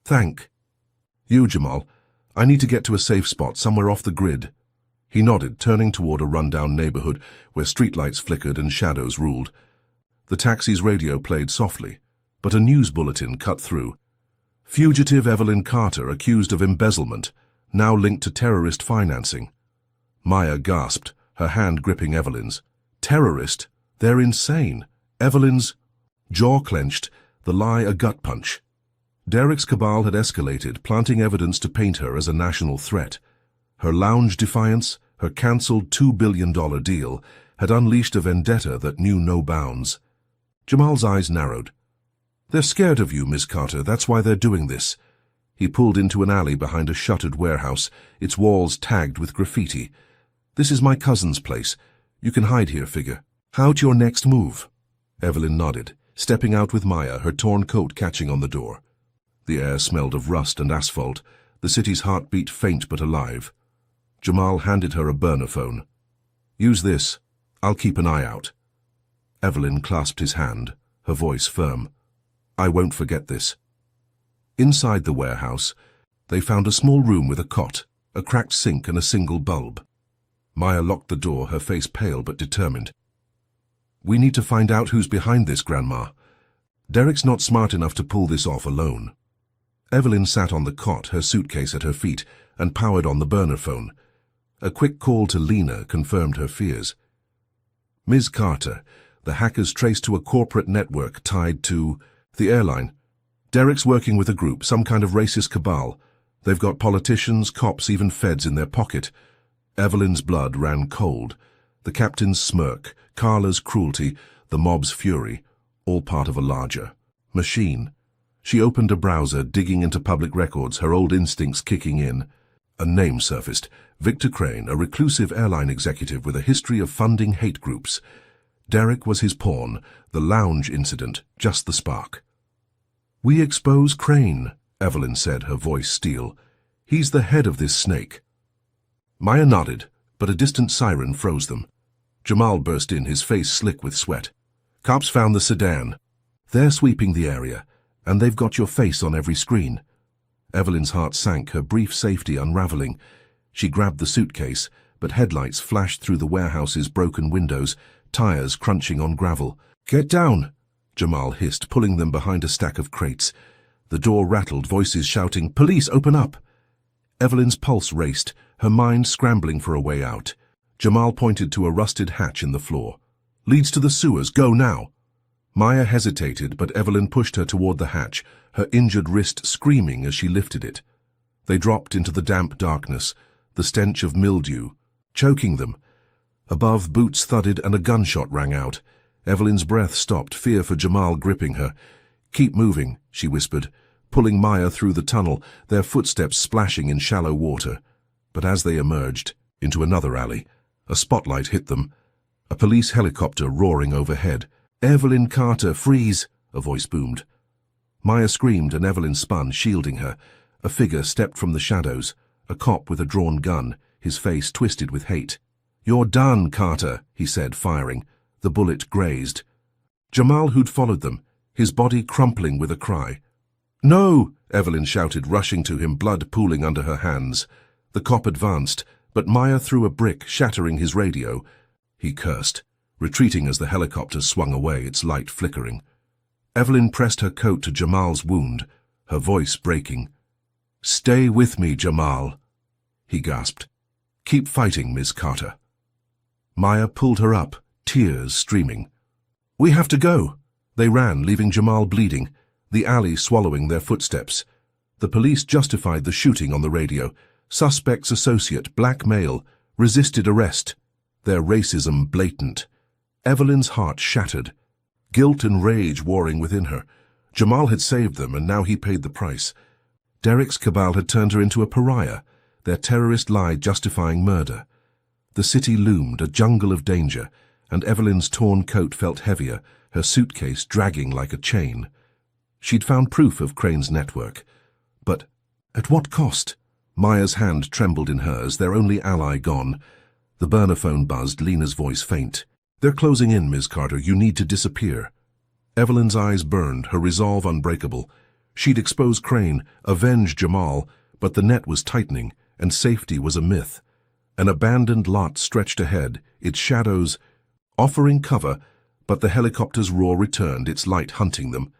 "Thank you, Jamal. I need to get to a safe spot, somewhere off the grid." He nodded, turning toward a rundown neighborhood where streetlights flickered and shadows ruled. The taxi's radio played softly, but a news bulletin cut through. Fugitive Evelyn Carter accused of embezzlement, now linked to terrorist financing. Maya gasped, her hand gripping Evelyn's. "Terrorist? They're insane." Evelyn's jaw clenched, the lie a gut punch. Derek's cabal had escalated, planting evidence to paint her as a national threat. Her lounge defiance, her cancelled $2 billion deal, had unleashed a vendetta that knew no bounds. Jamal's eyes narrowed. "They're scared of you, Miss Carter, that's why they're doing this." He pulled into an alley behind a shuttered warehouse, its walls tagged with graffiti. "This is my cousin's place. You can hide here, figure. How's your next move?" Evelyn nodded, stepping out with Maya, her torn coat catching on the door. The air smelled of rust and asphalt, the city's heartbeat faint but alive. Jamal handed her a burner phone. "Use this. I'll keep an eye out." Evelyn clasped his hand, her voice firm. "I won't forget this." Inside the warehouse, they found a small room with a cot, a cracked sink and a single bulb. Maya locked the door, her face pale but determined. "We need to find out who's behind this, Grandma. Derek's not smart enough to pull this off alone." Evelyn sat on the cot, her suitcase at her feet, and powered on the burner phone. A quick call to Lena confirmed her fears. "Ms. Carter, the hackers traced to a corporate network tied to the airline. Derek's working with a group, some kind of racist cabal. They've got politicians, cops, even feds in their pocket." Evelyn's blood ran cold. The captain's smirk, Carla's cruelty, the mob's fury, all part of a larger machine. She opened a browser, digging into public records, her old instincts kicking in. A name surfaced. Victor Crane, a reclusive airline executive with a history of funding hate groups. Derek was his pawn, the lounge incident, just the spark. "We expose Crane," Evelyn said, her voice steel. "He's the head of this snake." Maya nodded, but a distant siren froze them. Jamal burst in, his face slick with sweat. "Cops found the sedan. They're sweeping the area, and they've got your face on every screen." Evelyn's heart sank, her brief safety unraveling. She grabbed the suitcase, but headlights flashed through the warehouse's broken windows, tires crunching on gravel. "Get down!" Jamal hissed, pulling them behind a stack of crates. The door rattled, voices shouting, "Police, open up!" Evelyn's pulse raced, her mind scrambling for a way out. Jamal pointed to a rusted hatch in the floor. "Leads to the sewers, go now!" Maya hesitated, but Evelyn pushed her toward the hatch, her injured wrist screaming as she lifted it. They dropped into the damp darkness, the stench of mildew, choking them. Above, boots thudded and a gunshot rang out. Evelyn's breath stopped, fear for Jamal gripping her. "Keep moving," she whispered, pulling Maya through the tunnel, their footsteps splashing in shallow water. But as they emerged, into another alley, a spotlight hit them. A police helicopter roaring overhead. "Evelyn Carter, freeze!" a voice boomed. Maya screamed and Evelyn spun, shielding her. A figure stepped from the shadows, a cop with a drawn gun, his face twisted with hate. "You're done, Carter," he said, firing. The bullet grazed. Jamal, who'd followed them, his body crumpling with a cry. "No!" Evelyn shouted, rushing to him, blood pooling under her hands. The cop advanced, but Maya threw a brick, shattering his radio. He cursed, retreating as the helicopter swung away, its light flickering. Evelyn pressed her coat to Jamal's wound, her voice breaking. "Stay with me, Jamal," he gasped. "Keep fighting, Miss Carter." Maya pulled her up, tears streaming. "We have to go." They ran, leaving Jamal bleeding, the alley swallowing their footsteps. The police justified the shooting on the radio. Suspect's associate, black male, resisted arrest. Their racism blatant. Evelyn's heart shattered. Guilt and rage warring within her. Jamal had saved them, and now he paid the price. Derek's cabal had turned her into a pariah, their terrorist lie justifying murder. The city loomed, a jungle of danger, and Evelyn's torn coat felt heavier, her suitcase dragging like a chain. She'd found proof of Crane's network. But at what cost? Maya's hand trembled in hers, their only ally gone. The burner phone buzzed, Lena's voice faint. "They're closing in, Ms. Carter. You need to disappear." Evelyn's eyes burned, her resolve unbreakable. She'd expose Crane, avenge Jamal, but the net was tightening, and safety was a myth. An abandoned lot stretched ahead, its shadows offering cover, but the helicopter's roar returned, its light hunting them.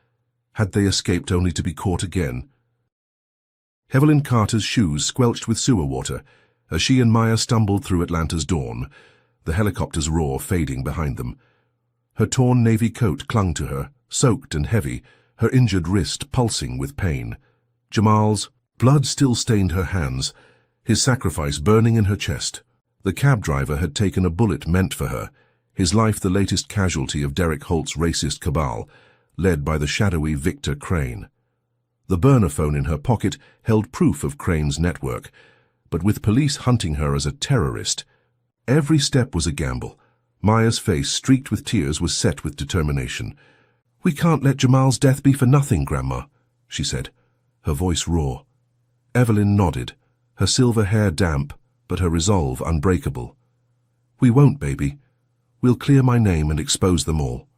Had they escaped only to be caught again? Evelyn Carter's shoes squelched with sewer water as she and Maya stumbled through Atlanta's dawn, the helicopter's roar fading behind them. Her torn navy coat clung to her, soaked and heavy, her injured wrist pulsing with pain. Jamal's blood still stained her hands. his sacrifice burning in her chest. The cab driver had taken a bullet meant for her, his life the latest casualty of Derek Holt's racist cabal, led by the shadowy Victor Crane. The burner phone in her pocket held proof of Crane's network, but with police hunting her as a terrorist, every step was a gamble. Maya's face, streaked with tears, was set with determination. "We can't let Jamal's death be for nothing, Grandma," she said, her voice raw. Evelyn nodded, her silver hair damp, but her resolve unbreakable. "We won't, baby. We'll clear my name and expose them all."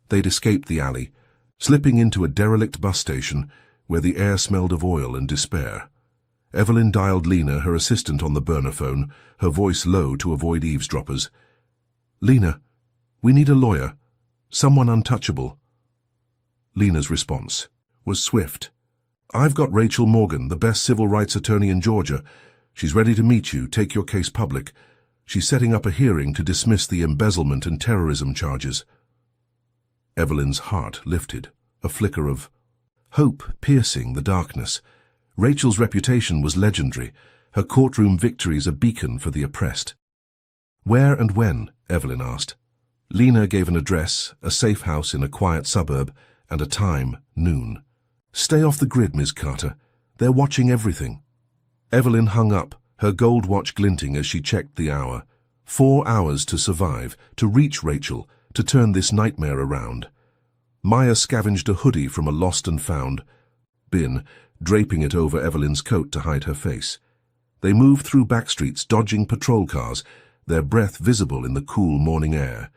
They'd escaped the alley, slipping into a derelict bus station where the air smelled of oil and despair. Evelyn dialed Lena, her assistant, on the burner phone, her voice low to avoid eavesdroppers. "Lena, we need a lawyer. Someone untouchable." Lena's response was swift. "I've got Rachel Morgan, the best civil rights attorney in Georgia. She's ready to meet you, take your case public. She's setting up a hearing to dismiss the embezzlement and terrorism charges." Evelyn's heart lifted, a flicker of hope piercing the darkness. Rachel's reputation was legendary, her courtroom victories a beacon for the oppressed. "Where and when?" Evelyn asked. Lena gave an address, a safe house in a quiet suburb, and a time, noon. "Stay off the grid, Ms. Carter. They're watching everything." Evelyn hung up, her gold watch glinting as she checked the hour. 4 hours to survive, to reach Rachel, to turn this nightmare around. Maya scavenged a hoodie from a lost and found bin, draping it over Evelyn's coat to hide her face. They moved through back streets, dodging patrol cars, their breath visible in the cool morning air.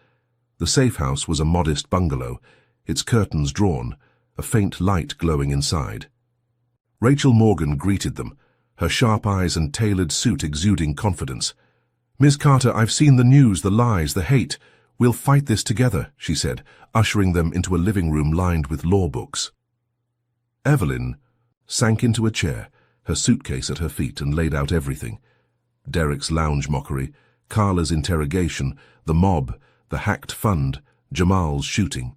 The safe house was a modest bungalow, its curtains drawn, a faint light glowing inside. Rachel Morgan greeted them, her sharp eyes and tailored suit exuding confidence. "Ms. Carter, I've seen the news, the lies, the hate. We'll fight this together," she said, ushering them into a living room lined with law books. Evelyn sank into a chair, her suitcase at her feet, and laid out everything. Derek's lounge mockery, Carla's interrogation, the mob, the hacked fund, Jamal's shooting.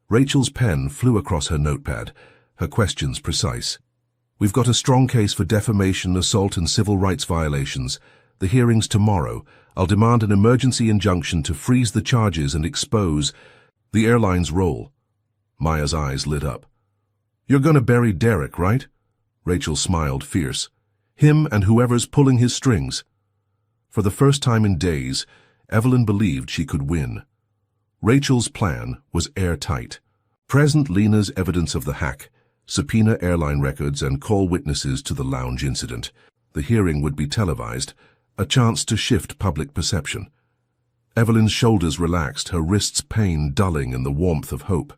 Rachel's pen flew across her notepad, her questions precise. "We've got a strong case for defamation, assault, and civil rights violations. The hearing's tomorrow. I'll demand an emergency injunction to freeze the charges and expose the airline's role." Maya's eyes lit up. "You're going to bury Derek, right?" Rachel smiled, fierce. "Him and whoever's pulling his strings." For the first time in days, Evelyn believed she could win. Rachel's plan was airtight. Present Lena's evidence of the hack, subpoena airline records, and call witnesses to the lounge incident. The hearing would be televised, a chance to shift public perception. Evelyn's shoulders relaxed, her wrists' pain dulling in the warmth of hope.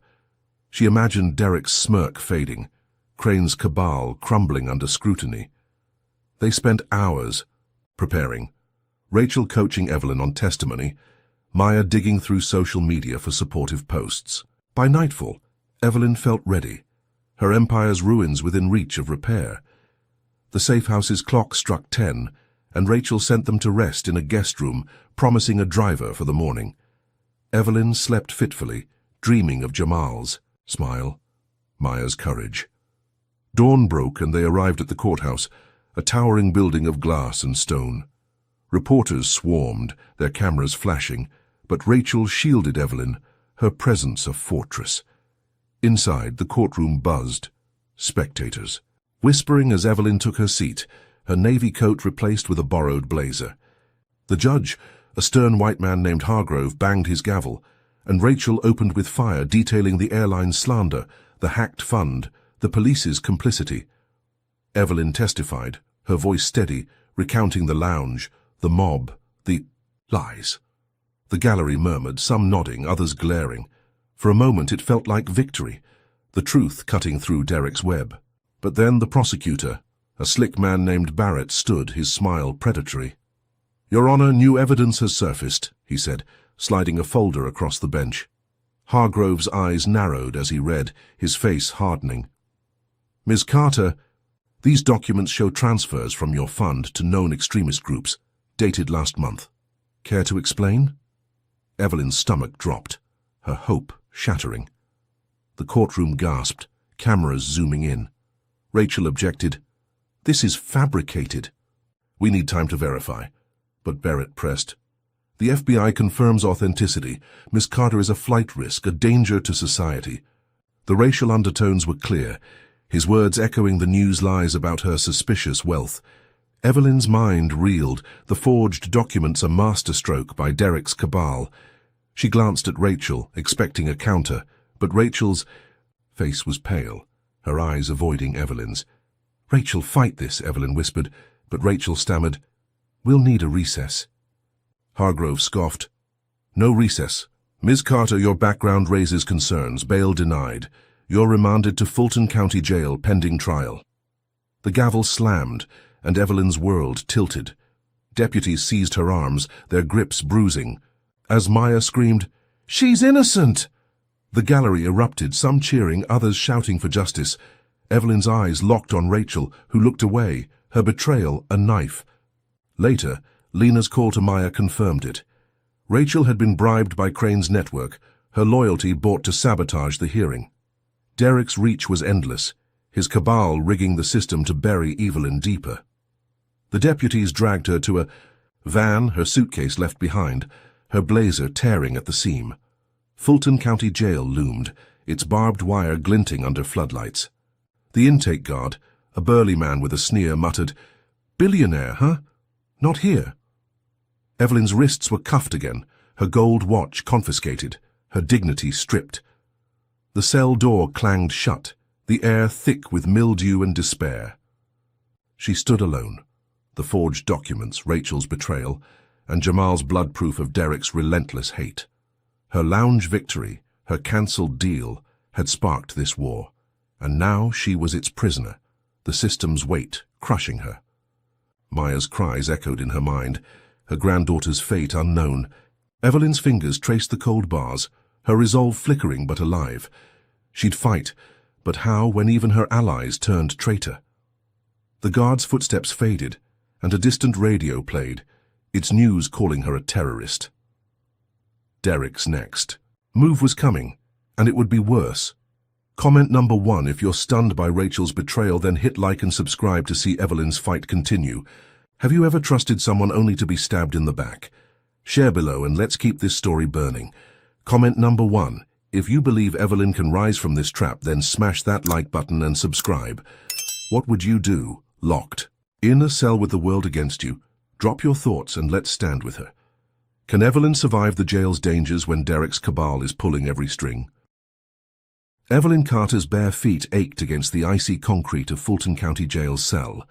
She imagined Derek's smirk fading, Crane's cabal crumbling under scrutiny. They spent hours preparing, Rachel coaching Evelyn on testimony, Maya digging through social media for supportive posts. By nightfall, Evelyn felt ready, her empire's ruins within reach of repair. The safe house's clock struck 10, and Rachel sent them to rest in a guest room, promising a driver for the morning. Evelyn slept fitfully, dreaming of Jamal's smile, Maya's courage. Dawn broke and they arrived at the courthouse, a towering building of glass and stone. Reporters swarmed, their cameras flashing, but Rachel shielded Evelyn, her presence a fortress. Inside, the courtroom buzzed. Spectators, whispering as Evelyn took her seat, her navy coat replaced with a borrowed blazer. The judge, a stern white man named Hargrove, banged his gavel, and Rachel opened with fire, detailing the airline's slander, the hacked fund, the police's complicity. Evelyn testified, her voice steady, recounting the lounge, the mob, the lies. The gallery murmured, some nodding, others glaring. For a moment it felt like victory, the truth cutting through Derek's web. But then the prosecutor, a slick man named Barrett, stood, his smile predatory. "Your Honor, new evidence has surfaced," he said, sliding a folder across the bench. Hargrove's eyes narrowed as he read, his face hardening. "Ms. Carter, these documents show transfers from your fund to known extremist groups, dated last month. Care to explain?" Evelyn's stomach dropped, her hope shattering. The courtroom gasped, cameras zooming in. Rachel objected. "This is fabricated." We need time to verify. But Barrett pressed. The FBI confirms authenticity. Miss Carter is a flight risk, a danger to society. The racial undertones were clear, his words echoing the news lies about her suspicious wealth. Evelyn's mind reeled, the forged documents a masterstroke by Derek's cabal. She glanced at Rachel, expecting a counter, but Rachel's face was pale, her eyes avoiding Evelyn's. "Rachel, fight this," Evelyn whispered, but Rachel stammered, "We'll need a recess." Hargrove scoffed. "No recess. Ms. Carter, your background raises concerns. Bail denied. You're remanded to Fulton County Jail pending trial." The gavel slammed, and Evelyn's world tilted. Deputies seized her arms, their grips bruising. As Maya screamed, "She's innocent!" The gallery erupted, some cheering, others shouting for justice. Evelyn's eyes locked on Rachel, who looked away, her betrayal a knife. Later, Lena's call to Maya confirmed it. Rachel had been bribed by Crane's network, her loyalty bought to sabotage the hearing. Derek's reach was endless, his cabal rigging the system to bury Evelyn deeper. The deputies dragged her to a van, her suitcase left behind, her blazer tearing at the seam. Fulton County Jail loomed, its barbed wire glinting under floodlights. The intake guard, a burly man with a sneer, muttered, "Billionaire, huh? Not here." Evelyn's wrists were cuffed again, her gold watch confiscated, her dignity stripped. The cell door clanged shut, the air thick with mildew and despair. She stood alone, the forged documents, Rachel's betrayal, and Jamal's blood proof of Derek's relentless hate. Her lounge victory, her cancelled deal, had sparked this war, and now she was its prisoner, the system's weight crushing her. Maya's cries echoed in her mind, her granddaughter's fate unknown. Evelyn's fingers traced the cold bars, her resolve flickering but alive. She'd fight, but how when even her allies turned traitor? The guard's footsteps faded, and a distant radio played, its news calling her a terrorist. Derek's next move was coming, and it would be worse. Comment number 1 if you're stunned by Rachel's betrayal, then hit like and subscribe to see Evelyn's fight continue. Have you ever trusted someone only to be stabbed in the back? Share below and let's keep this story burning. Comment number 1. If you believe Evelyn can rise from this trap, then smash that like button and subscribe. What would you do? Locked in a cell with the world against you? Drop your thoughts and let's stand with her. Can Evelyn survive the jail's dangers when Derek's cabal is pulling every string? Evelyn Carter's bare feet ached against the icy concrete of Fulton County Jail's cell,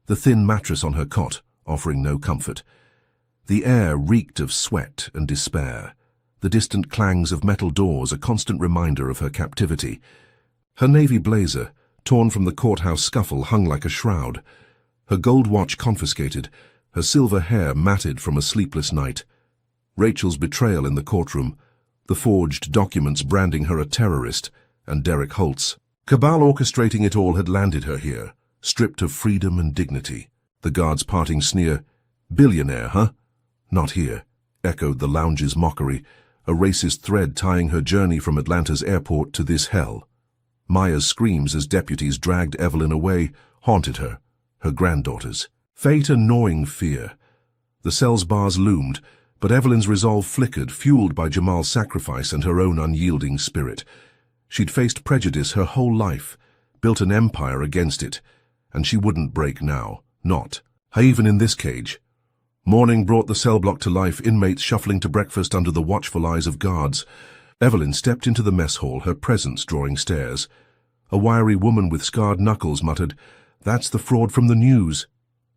the thin mattress on her cot offering no comfort. The air reeked of sweat and despair, the distant clangs of metal doors a constant reminder of her captivity. Her navy blazer, torn from the courthouse scuffle, hung like a shroud, her gold watch confiscated, her silver hair matted from a sleepless night. Rachel's betrayal in the courtroom, the forged documents branding her a terrorist, and Derek Holtz. Cabal orchestrating it all had landed her here, stripped of freedom and dignity. The guard's parting sneer, "Billionaire, huh?" "Not here," echoed the lounge's mockery, a racist thread tying her journey from Atlanta's airport to this hell. Maya's screams as deputies dragged Evelyn away haunted her, her granddaughters. Fate a gnawing fear. The cell's bars loomed, but Evelyn's resolve flickered, fueled by Jamal's sacrifice and her own unyielding spirit. She'd faced prejudice her whole life, built an empire against it, and she wouldn't break now, not even in this cage. Morning brought the cell block to life, inmates shuffling to breakfast under the watchful eyes of guards. Evelyn stepped into the mess hall, her presence drawing stares. A wiry woman with scarred knuckles muttered, "That's the fraud from the news,"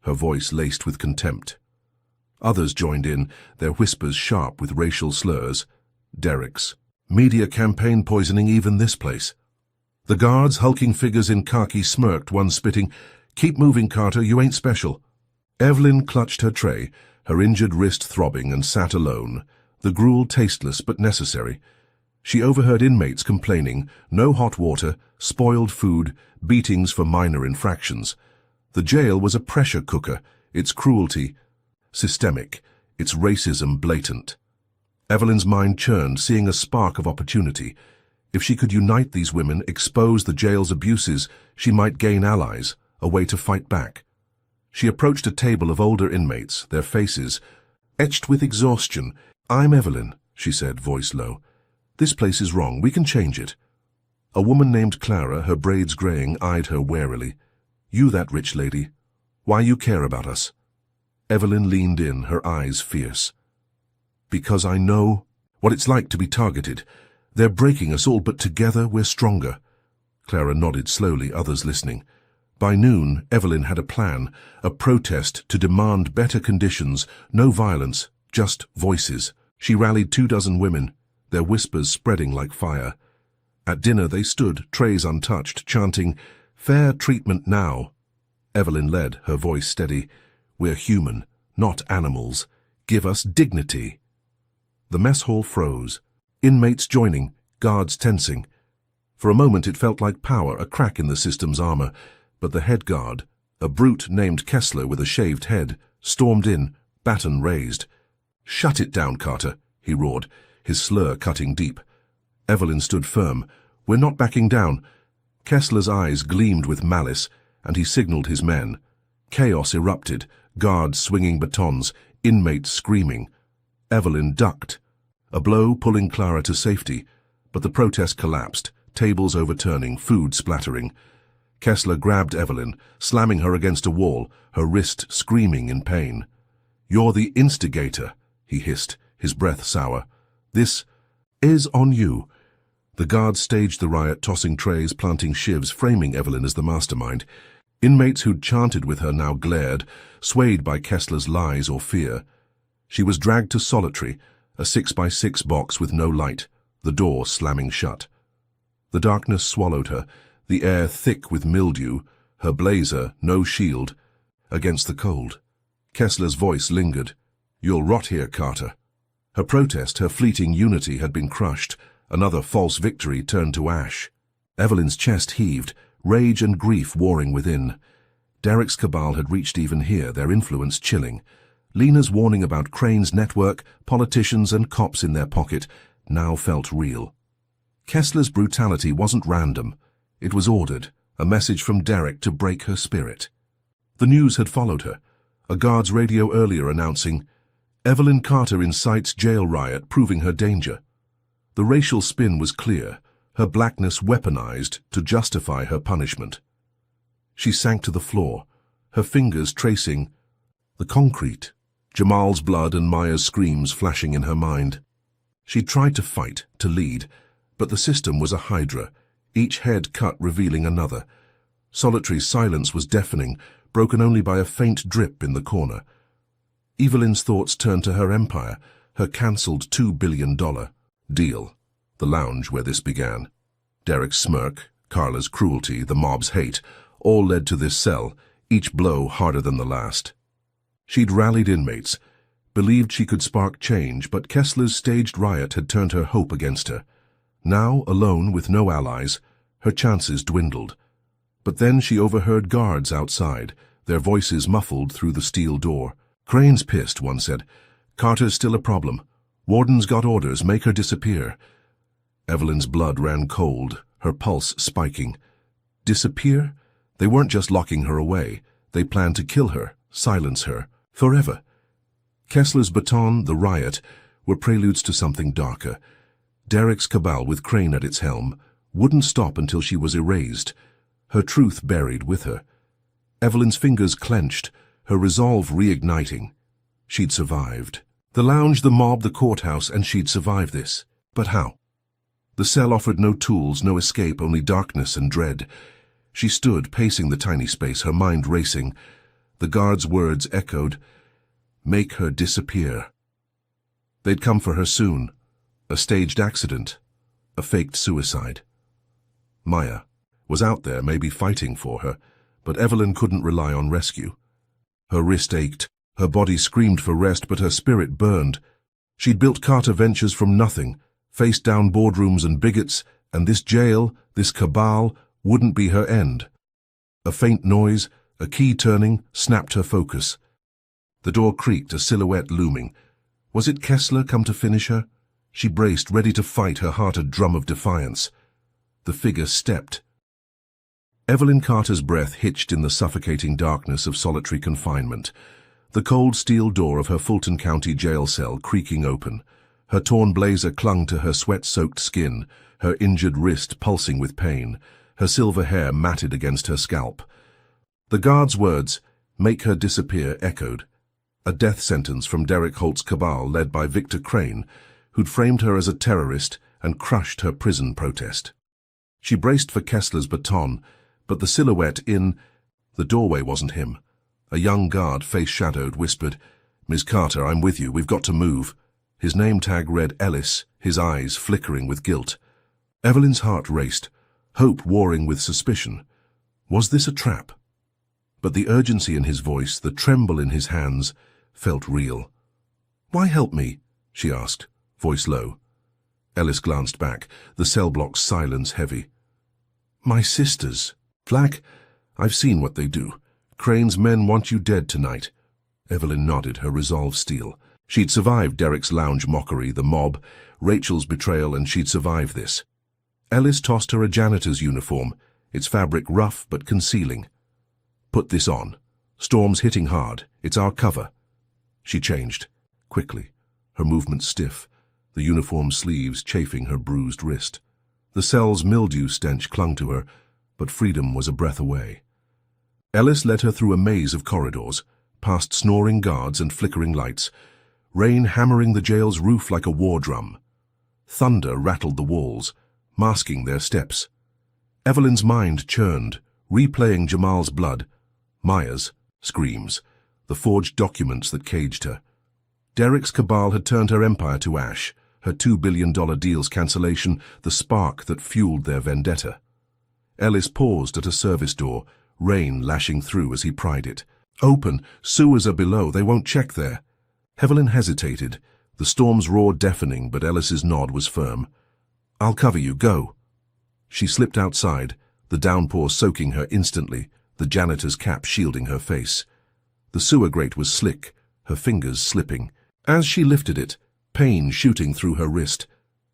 her voice laced with contempt. Others joined in, their whispers sharp with racial slurs. Derek's media campaign poisoning even this place. The guards, hulking figures in khaki, smirked, one spitting, "Keep moving, Carter, you ain't special." Evelyn clutched her tray, her injured wrist throbbing, and sat alone, the gruel tasteless but necessary. She overheard inmates complaining, no hot water, spoiled food, beatings for minor infractions. The jail was a pressure cooker, its cruelty systemic, its racism blatant. Evelyn's mind churned, seeing a spark of opportunity. If she could unite these women, expose the jail's abuses, she might gain allies, a way to fight back. She approached a table of older inmates, their faces etched with exhaustion. "I'm Evelyn," she said, voice low. "This place is wrong. We can change it." A woman named Clara, her braids graying, eyed her warily. "You that rich lady? Why you care about us?" Evelyn leaned in, her eyes fierce. "Because I know what it's like to be targeted. They're breaking us all, but together we're stronger." Clara nodded slowly, others listening. By noon, Evelyn had a plan, a protest to demand better conditions, no violence, just voices. She rallied 24 women, their whispers spreading like fire. At dinner they stood, trays untouched, chanting, "Fair treatment now." Evelyn led, her voice steady. "We're human, not animals. Give us dignity." The mess hall froze. Inmates joining, guards tensing. For a moment it felt like power, a crack in the system's armor. But the head guard, a brute named Kessler with a shaved head, stormed in, baton raised. "Shut it down, Carter," he roared, his slur cutting deep. Evelyn stood firm. "We're not backing down." Kessler's eyes gleamed with malice, and he signaled his men. Chaos erupted, guards swinging batons, inmates screaming. Evelyn ducked, a blow pulling Clara to safety, but the protest collapsed, tables overturning, food splattering. Kessler grabbed Evelyn, slamming her against a wall, her wrist screaming in pain. "You're the instigator," he hissed, his breath sour. "This is on you." The guards staged the riot, tossing trays, planting shivs, framing Evelyn as the mastermind. Inmates who'd chanted with her now glared, swayed by Kessler's lies or fear. She was dragged to solitary, a 6x6 box with no light, the door slamming shut. The darkness swallowed her, the air thick with mildew, her blazer, no shield, against the cold. Kessler's voice lingered. "You'll rot here, Carter." Her protest, her fleeting unity had been crushed, another false victory turned to ash. Evelyn's chest heaved, rage and grief warring within. Derek's cabal had reached even here, their influence chilling. Lena's warning about Crane's network, politicians and cops in their pocket, now felt real. Kessler's brutality wasn't random. It was ordered, a message from Derek to break her spirit. The news had followed her, a guard's radio earlier announcing, "Evelyn Carter incites jail riot, proving her danger." The racial spin was clear, her blackness weaponized to justify her punishment. She sank to the floor, her fingers tracing the concrete, Jamal's blood and Maya's screams flashing in her mind. She tried to fight, to lead, but the system was a hydra, each head cut revealing another. Solitary's silence was deafening, broken only by a faint drip in the corner. Evelyn's thoughts turned to her empire, her cancelled $2 billion deal, the lounge where this began. Derek's smirk, Carla's cruelty, the mob's hate, all led to this cell, each blow harder than the last. She'd rallied inmates, believed she could spark change, but Kessler's staged riot had turned her hope against her. Now, alone with no allies, her chances dwindled. But then she overheard guards outside, their voices muffled through the steel door. "Crane's pissed," one said. "Carter's still a problem. Warden's got orders, make her disappear." Evelyn's blood ran cold, her pulse spiking. Disappear? They weren't just locking her away. They planned to kill her, silence her, forever. Kessler's baton, the riot, were preludes to something darker. Derek's cabal, with Crane at its helm, wouldn't stop until she was erased, her truth buried with her. Evelyn's fingers clenched, her resolve reigniting. She'd survived. The lounge, the mob, the courthouse, and she'd survive this. But how? The cell offered no tools, no escape, only darkness and dread. She stood, pacing the tiny space, her mind racing. The guard's words echoed, "Make her disappear." They'd come for her soon. A staged accident, a faked suicide. Maya was out there, maybe fighting for her, but Evelyn couldn't rely on rescue. Her wrist ached, her body screamed for rest, but her spirit burned. She'd built Carter Ventures from nothing, faced down boardrooms and bigots, and this jail, this cabal, wouldn't be her end. A faint noise, a key turning, snapped her focus. The door creaked, a silhouette looming. Was it Kessler come to finish her? She braced, ready to fight, her heart a drum of defiance. The figure stepped. Evelyn Carter's breath hitched in the suffocating darkness of solitary confinement. The cold steel door of her Fulton County jail cell creaking open. Her torn blazer clung to her sweat-soaked skin, her injured wrist pulsing with pain, her silver hair matted against her scalp. The guard's words, "Make her disappear," echoed. A death sentence from Derek Holt's cabal led by Victor Crane, who'd framed her as a terrorist and crushed her prison protest. She braced for Kessler's baton, but the silhouette in the doorway wasn't him. A young guard, face shadowed, whispered, "Ms. Carter, I'm with you. We've got to move." His name tag read Ellis, his eyes flickering with guilt. Evelyn's heart raced, hope warring with suspicion. Was this a trap? But the urgency in his voice, the tremble in his hands, felt real. "Why help me?" she asked, voice low. Ellis glanced back, the cell block's silence heavy. "My sisters. Flack, I've seen what they do. Crane's men want you dead tonight." Evelyn nodded, her resolve steel. She'd survived Derek's lounge mockery, the mob, Rachel's betrayal, and she'd survived this. Ellis tossed her a janitor's uniform, its fabric rough but concealing. "Put this on. Storm's hitting hard. It's our cover." She changed, quickly, her movements stiff, the uniform sleeves chafing her bruised wrist. The cell's mildew stench clung to her, but freedom was a breath away. Ellis led her through a maze of corridors, past snoring guards and flickering lights, rain hammering the jail's roof like a war drum. Thunder rattled the walls, masking their steps. Evelyn's mind churned, replaying Jamal's blood, Maya's screams, the forged documents that caged her. Derek's cabal had turned her empire to ash, her $2 billion deal's cancellation the spark that fueled their vendetta. Ellis paused at a service door, rain lashing through as he pried it. "Open! Sewers are below, they won't check there." Evelyn hesitated, the storm's roar deafening, but Ellis's nod was firm. "I'll cover you, go." She slipped outside, the downpour soaking her instantly, the janitor's cap shielding her face. The sewer grate was slick, her fingers slipping. As she lifted it, pain shooting through her wrist.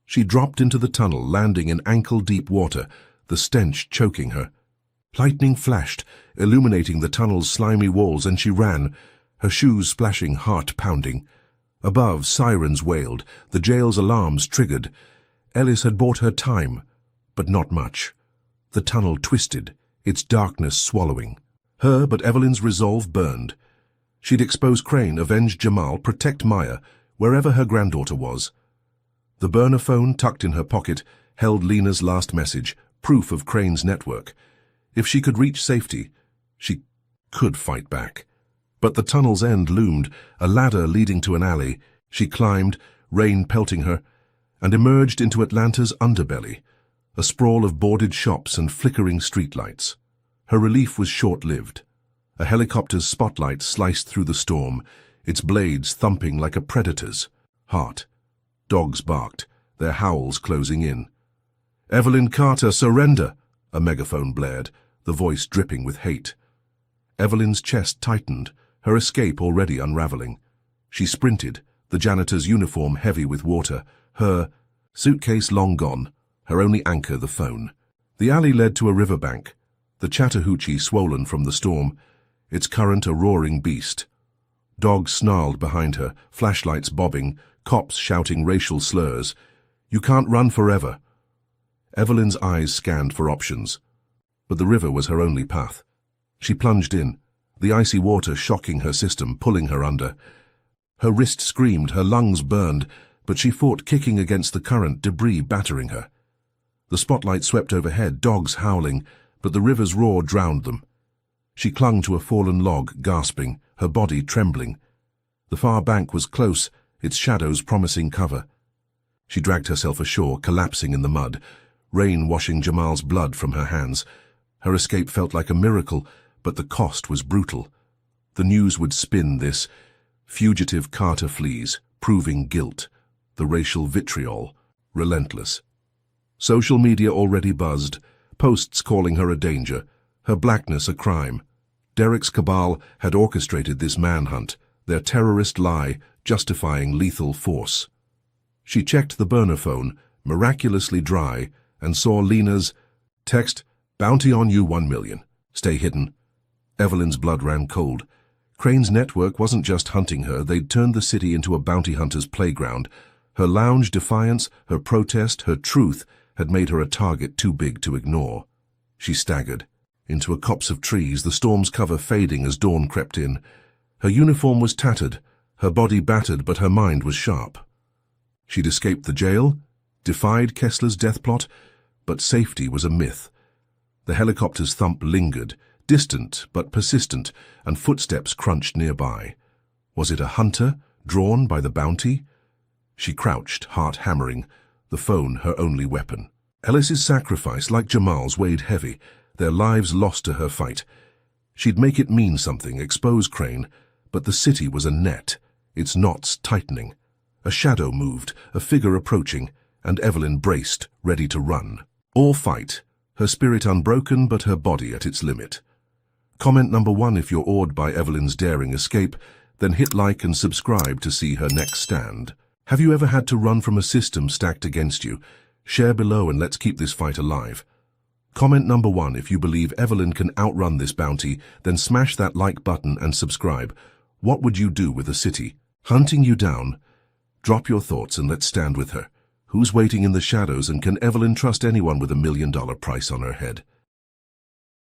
She dropped into the tunnel, landing in ankle-deep water, the stench choking her. Lightning flashed, illuminating the tunnel's slimy walls, and she ran, her shoes splashing, heart pounding. Above, sirens wailed, the jail's alarms triggered. Ellis had bought her time, but not much. The tunnel twisted, its darkness swallowing. Her but Evelyn's resolve burned. She'd expose Crane, avenge Jamal, protect Maya, wherever her granddaughter was. The burner phone, tucked in her pocket, held Lena's last message, proof of Crane's network. If she could reach safety, she could fight back. But the tunnel's end loomed, a ladder leading to an alley. She climbed, rain pelting her, and emerged into Atlanta's underbelly, a sprawl of boarded shops and flickering streetlights. Her relief was short-lived. A helicopter's spotlight sliced through the storm, its blades thumping like a predator's heart. Dogs barked, their howls closing in. "Evelyn Carter, surrender!" a megaphone blared, the voice dripping with hate. Evelyn's chest tightened, her escape already unraveling. She sprinted, the janitor's uniform heavy with water, her suitcase long gone, her only anchor the phone. The alley led to a riverbank, the Chattahoochee swollen from the storm, its current a roaring beast. Dogs snarled behind her, flashlights bobbing, cops shouting racial slurs. "You can't run forever." Evelyn's eyes scanned for options, but the river was her only path. She plunged in, the icy water shocking her system, pulling her under. Her wrist screamed, her lungs burned, but she fought, kicking against the current, debris battering her. The spotlight swept overhead, dogs howling, but the river's roar drowned them. She clung to a fallen log, gasping, her body trembling. The far bank was close, its shadows promising cover. She dragged herself ashore, collapsing in the mud, rain washing Jamal's blood from her hands. Her escape felt like a miracle, but the cost was brutal. The news would spin this. Fugitive Carter flees, proving guilt. The racial vitriol, relentless. Social media already buzzed, posts calling her a danger, her blackness a crime. Derek's cabal had orchestrated this manhunt, their terrorist lie justifying lethal force. She checked the burner phone, miraculously dry, and saw Lena's text, Bounty on you 1 million. Stay hidden. Evelyn's blood ran cold. Crane's network wasn't just hunting her, they'd turned the city into a bounty hunter's playground. Her lounge defiance, her protest, her truth had made her a target too big to ignore. She staggered into a copse of trees, the storm's cover fading as dawn crept in. Her uniform was tattered, her body battered, but her mind was sharp. She'd escaped the jail, defied Kessler's death plot, but safety was a myth. The helicopter's thump lingered, distant but persistent, and footsteps crunched nearby. Was it a hunter, drawn by the bounty? She crouched, heart hammering, the phone her only weapon. Ellis's sacrifice, like Jamal's, weighed heavy, their lives lost to her fight. She'd make it mean something, expose Crane, but the city was a net, its knots tightening. A shadow moved, a figure approaching, and Evelyn braced, ready to run. Or fight, her spirit unbroken but her body at its limit. Comment number 1 if you're awed by Evelyn's daring escape, then hit like and subscribe to see her next stand. Have you ever had to run from a system stacked against you? Share below and let's keep this fight alive. Comment number 1 if you believe Evelyn can outrun this bounty, then smash that like button and subscribe. What would you do with a city hunting you down? Drop your thoughts and let's stand with her. Who's waiting in the shadows, and can Evelyn trust anyone with $1 million price on her head?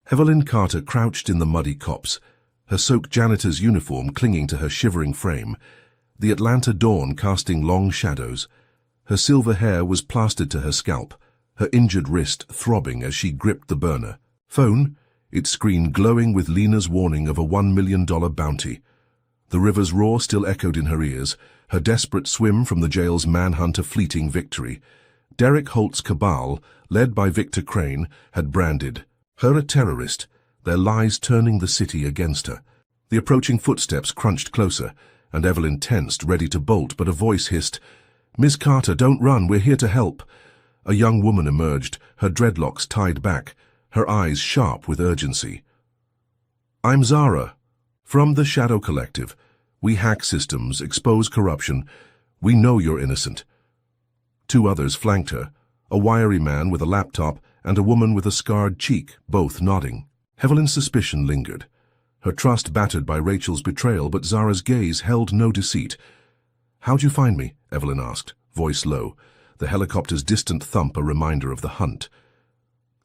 Evelyn Carter crouched in the muddy copse, her soaked janitor's uniform clinging to her shivering frame, the Atlanta dawn casting long shadows. Her silver hair was plastered to her scalp, her injured wrist throbbing as she gripped the burner. Phone, its screen glowing with Lena's warning of a $1 million bounty. The river's roar still echoed in her ears, her desperate swim from the jail's manhunt a fleeting victory. Derek Holt's cabal, led by Victor Crane, had branded her a terrorist, their lies turning the city against her. The approaching footsteps crunched closer, and Evelyn tensed, ready to bolt, but a voice hissed, "Miss Carter, don't run, we're here to help." A young woman emerged, her dreadlocks tied back, her eyes sharp with urgency. "I'm Zara, from the Shadow Collective. We hack systems, expose corruption. We know you're innocent." 2 others flanked her, a wiry man with a laptop and a woman with a scarred cheek, both nodding. Evelyn's suspicion lingered, her trust battered by Rachel's betrayal, but Zara's gaze held no deceit. "How'd you find me?" Evelyn asked, voice low, the helicopter's distant thump a reminder of the hunt.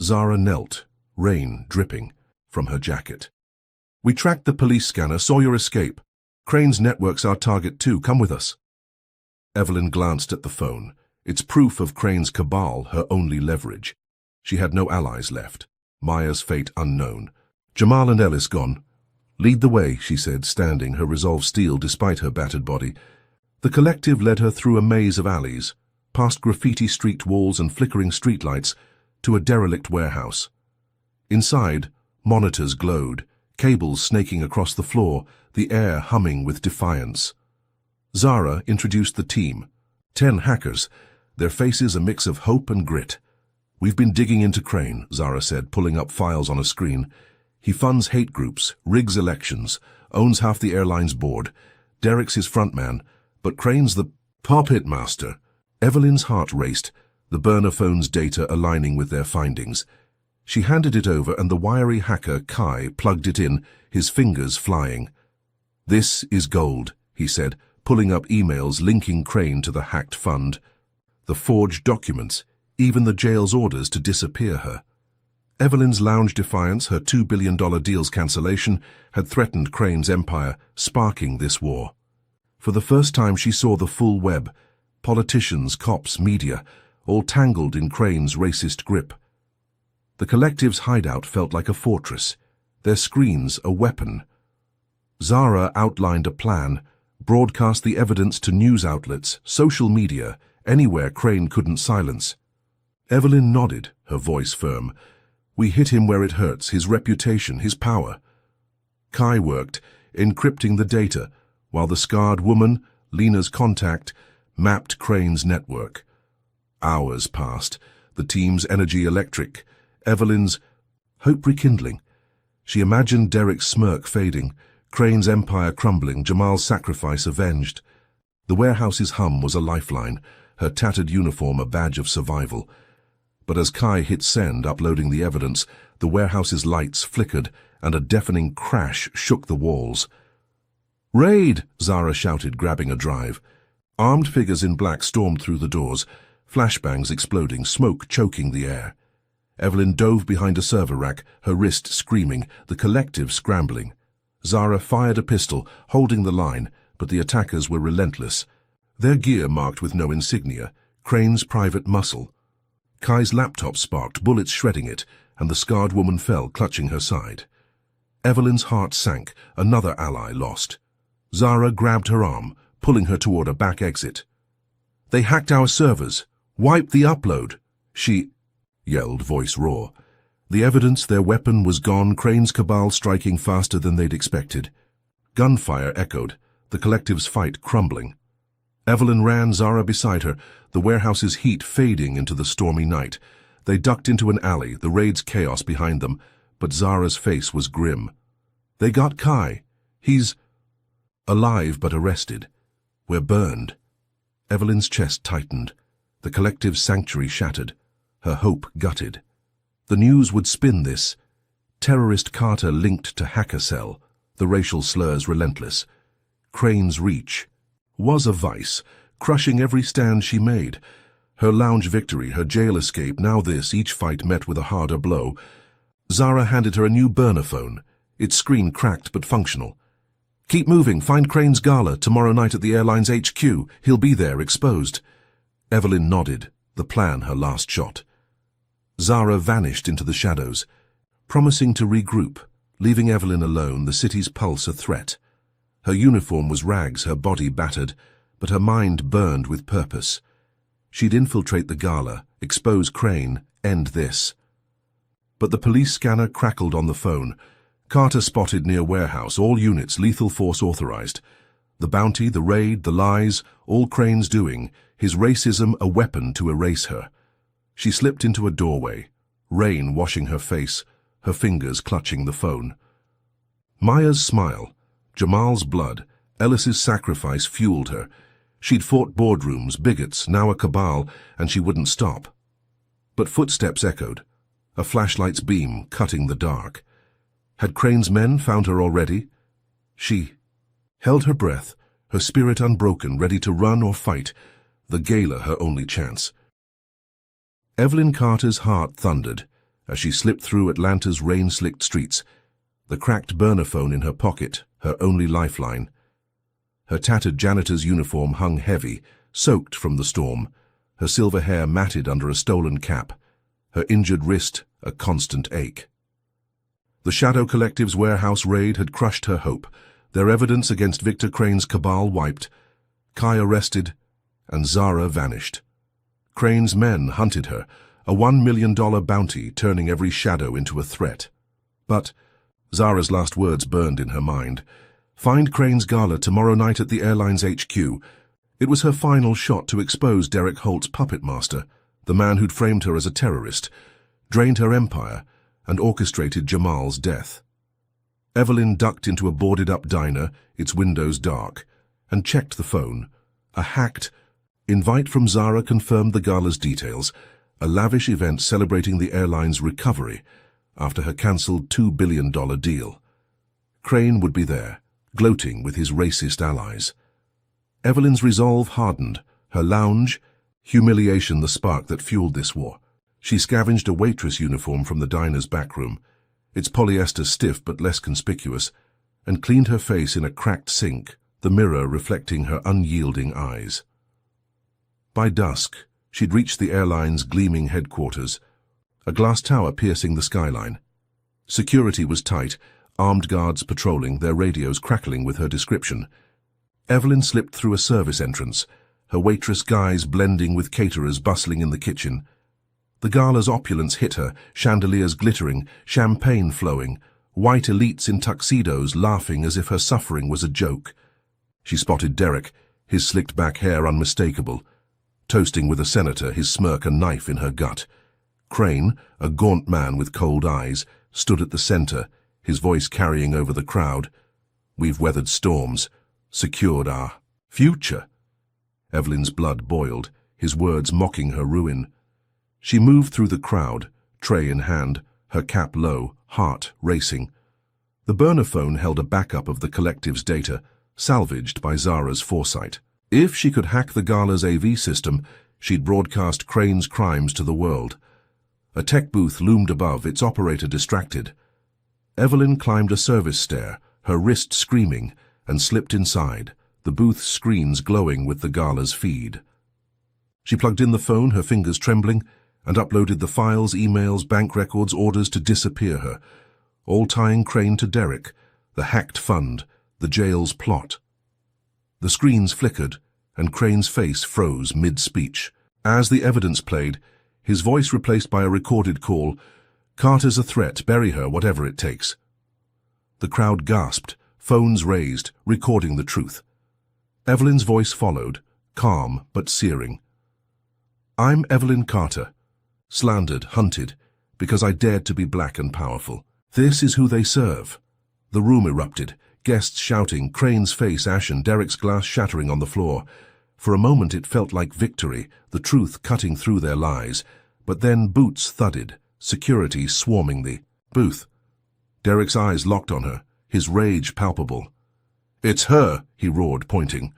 Zara knelt, rain dripping from her jacket. "We tracked the police scanner, saw your escape. Crane's network's our target too, come with us." Evelyn glanced at the phone, its proof of Crane's cabal, her only leverage. She had no allies left, Maya's fate unknown. "Jamal and Ellis gone. Lead the way," she said, standing, her resolve steel despite her battered body. The collective led her through a maze of alleys, past graffiti-streaked walls and flickering streetlights, to a derelict warehouse. Inside, monitors glowed, cables snaking across the floor, the air humming with defiance. Zara introduced the team, 10 hackers, their faces a mix of hope and grit. "We've been digging into Crane," Zara said, pulling up files on a screen. "He funds hate groups, rigs elections, owns half the airline's board. Derek's his frontman, but Crane's the puppet master." Evelyn's heart raced, the burner phone's data aligning with their findings. She handed it over, and the wiry hacker, Kai, plugged it in, his fingers flying. "This is gold," he said, pulling up emails linking Crane to the hacked fund. The forged documents, even the jail's orders to disappear her. Evelyn's lounge defiance, her $2 billion deal's cancellation, had threatened Crane's empire, sparking this war. For the first time she saw the full web, politicians, cops, media, all tangled in Crane's racist grip. The collective's hideout felt like a fortress, their screens a weapon. Zara outlined a plan, broadcast the evidence to news outlets, social media, anywhere Crane couldn't silence. Evelyn nodded, her voice firm. "We hit him where it hurts, his reputation, his power." Kai worked, encrypting the data, while the scarred woman, Lena's contact, mapped Crane's network. Hours passed, the team's energy electric, Evelyn's hope rekindling. She imagined Derek's smirk fading, Crane's empire crumbling, Jamal's sacrifice avenged. The warehouse's hum was a lifeline, her tattered uniform a badge of survival. But as Kai hit send, uploading the evidence, the warehouse's lights flickered and a deafening crash shook the walls. "Raid!" Zara shouted, grabbing a drive. Armed figures in black stormed through the doors, flashbangs exploding, smoke choking the air. Evelyn dove behind a server rack, her wrist screaming, the collective scrambling. Zara fired a pistol, holding the line, but the attackers were relentless. Their gear marked with no insignia, Crane's private muscle. Kai's laptop sparked, bullets shredding it, and the scarred woman fell, clutching her side. Evelyn's heart sank, another ally lost. Zara grabbed her arm, pulling her toward a back exit. "They hacked our servers. Wiped the upload," she yelled, voice raw. The evidence, their weapon, was gone, Crane's cabal striking faster than they'd expected. Gunfire echoed, the collective's fight crumbling. Evelyn ran, Zara beside her, the warehouse's heat fading into the stormy night. They ducked into an alley, the raid's chaos behind them, but Zara's face was grim. "They got Kai. He's alive but arrested. We're burned." Evelyn's chest tightened. The collective's sanctuary shattered, her hope gutted. The news would spin this. Terrorist Carter linked to hacker cell, the racial slurs relentless. Crane's reach was a vice, crushing every stand she made. Her lounge victory, her jail escape, now this, each fight met with a harder blow. Zara handed her a new burner phone, its screen cracked but functional. "Keep moving, find Crane's gala tomorrow night at the airline's HQ. He'll be there, exposed." Evelyn nodded, the plan her last shot. Zara vanished into the shadows, promising to regroup, leaving Evelyn alone, the city's pulse a threat. Her uniform was rags, her body battered, but her mind burned with purpose. She'd infiltrate the gala, expose Crane, end this. But the police scanner crackled on the phone. Carter spotted near warehouse, all units, lethal force authorized. The bounty, the raid, the lies, all Crane's doing, his racism a weapon to erase her. She slipped into a doorway, rain washing her face, her fingers clutching the phone. Maya's smile, Jamal's blood, Ellis's sacrifice fueled her. She'd fought boardrooms, bigots, now a cabal, and she wouldn't stop. But footsteps echoed, a flashlight's beam cutting the dark. Had Crane's men found her already? She held her breath, her spirit unbroken, ready to run or fight, the gala her only chance. Evelyn Carter's heart thundered as she slipped through Atlanta's rain-slicked streets, the cracked burner phone in her pocket, her only lifeline. Her tattered janitor's uniform hung heavy, soaked from the storm, her silver hair matted under a stolen cap, her injured wrist a constant ache. The Shadow Collective's warehouse raid had crushed her hope, their evidence against Victor Crane's cabal wiped, Kai arrested, and Zara vanished. Crane's men hunted her, a $1 million bounty turning every shadow into a threat. But Zara's last words burned in her mind. Find Crane's gala tomorrow night at the airline's HQ. It was her final shot to expose Derek Holt's puppet master, the man who'd framed her as a terrorist, drained her empire, and orchestrated Jamal's death. Evelyn ducked into a boarded-up diner, its windows dark, and checked the phone. A hacked invite from Zara confirmed the gala's details, a lavish event celebrating the airline's recovery after her cancelled $2 billion deal. Crane would be there, gloating with his racist allies. Evelyn's resolve hardened, her lounge, humiliation the spark that fueled this war. She scavenged a waitress uniform from the diner's back room, its polyester stiff but less conspicuous, and cleaned her face in a cracked sink, the mirror reflecting her unyielding eyes. By dusk, she'd reached the airline's gleaming headquarters, a glass tower piercing the skyline. Security was tight, armed guards patrolling, their radios crackling with her description. Evelyn slipped through a service entrance, her waitress guise blending with caterers bustling in the kitchen. The gala's opulence hit her, chandeliers glittering, champagne flowing, white elites in tuxedos laughing as if her suffering was a joke. She spotted Derek, his slicked back hair unmistakable, toasting with a senator, his smirk a knife in her gut. Crane, a gaunt man with cold eyes, stood at the center, his voice carrying over the crowd. "We've weathered storms, secured our future." Evelyn's blood boiled, his words mocking her ruin. She moved through the crowd, tray in hand, her cap low, heart racing. The burner phone held a backup of the collective's data, salvaged by Zara's foresight. If she could hack the Gala's AV system, she'd broadcast Crane's crimes to the world. A tech booth loomed above, its operator distracted. Evelyn climbed a service stair, her wrist screaming, and slipped inside, the booth's screens glowing with the Gala's feed. She plugged in the phone, her fingers trembling, and uploaded the files, emails, bank records, orders to disappear her, all tying Crane to Derek, the hacked fund, the jail's plot. The screens flickered, and Crane's face froze mid-speech. As the evidence played, his voice replaced by a recorded call, "Carter's a threat, bury her, whatever it takes." The crowd gasped, phones raised, recording the truth. Evelyn's voice followed, calm but searing. "I'm Evelyn Carter, slandered, hunted, because I dared to be black and powerful. This is who they serve." The room erupted, guests shouting, Crane's face ashen, Derek's glass shattering on the floor. For a moment it felt like victory, the truth cutting through their lies. But then boots thudded, security swarming the booth. Derek's eyes locked on her, his rage palpable. "It's her," he roared, pointing.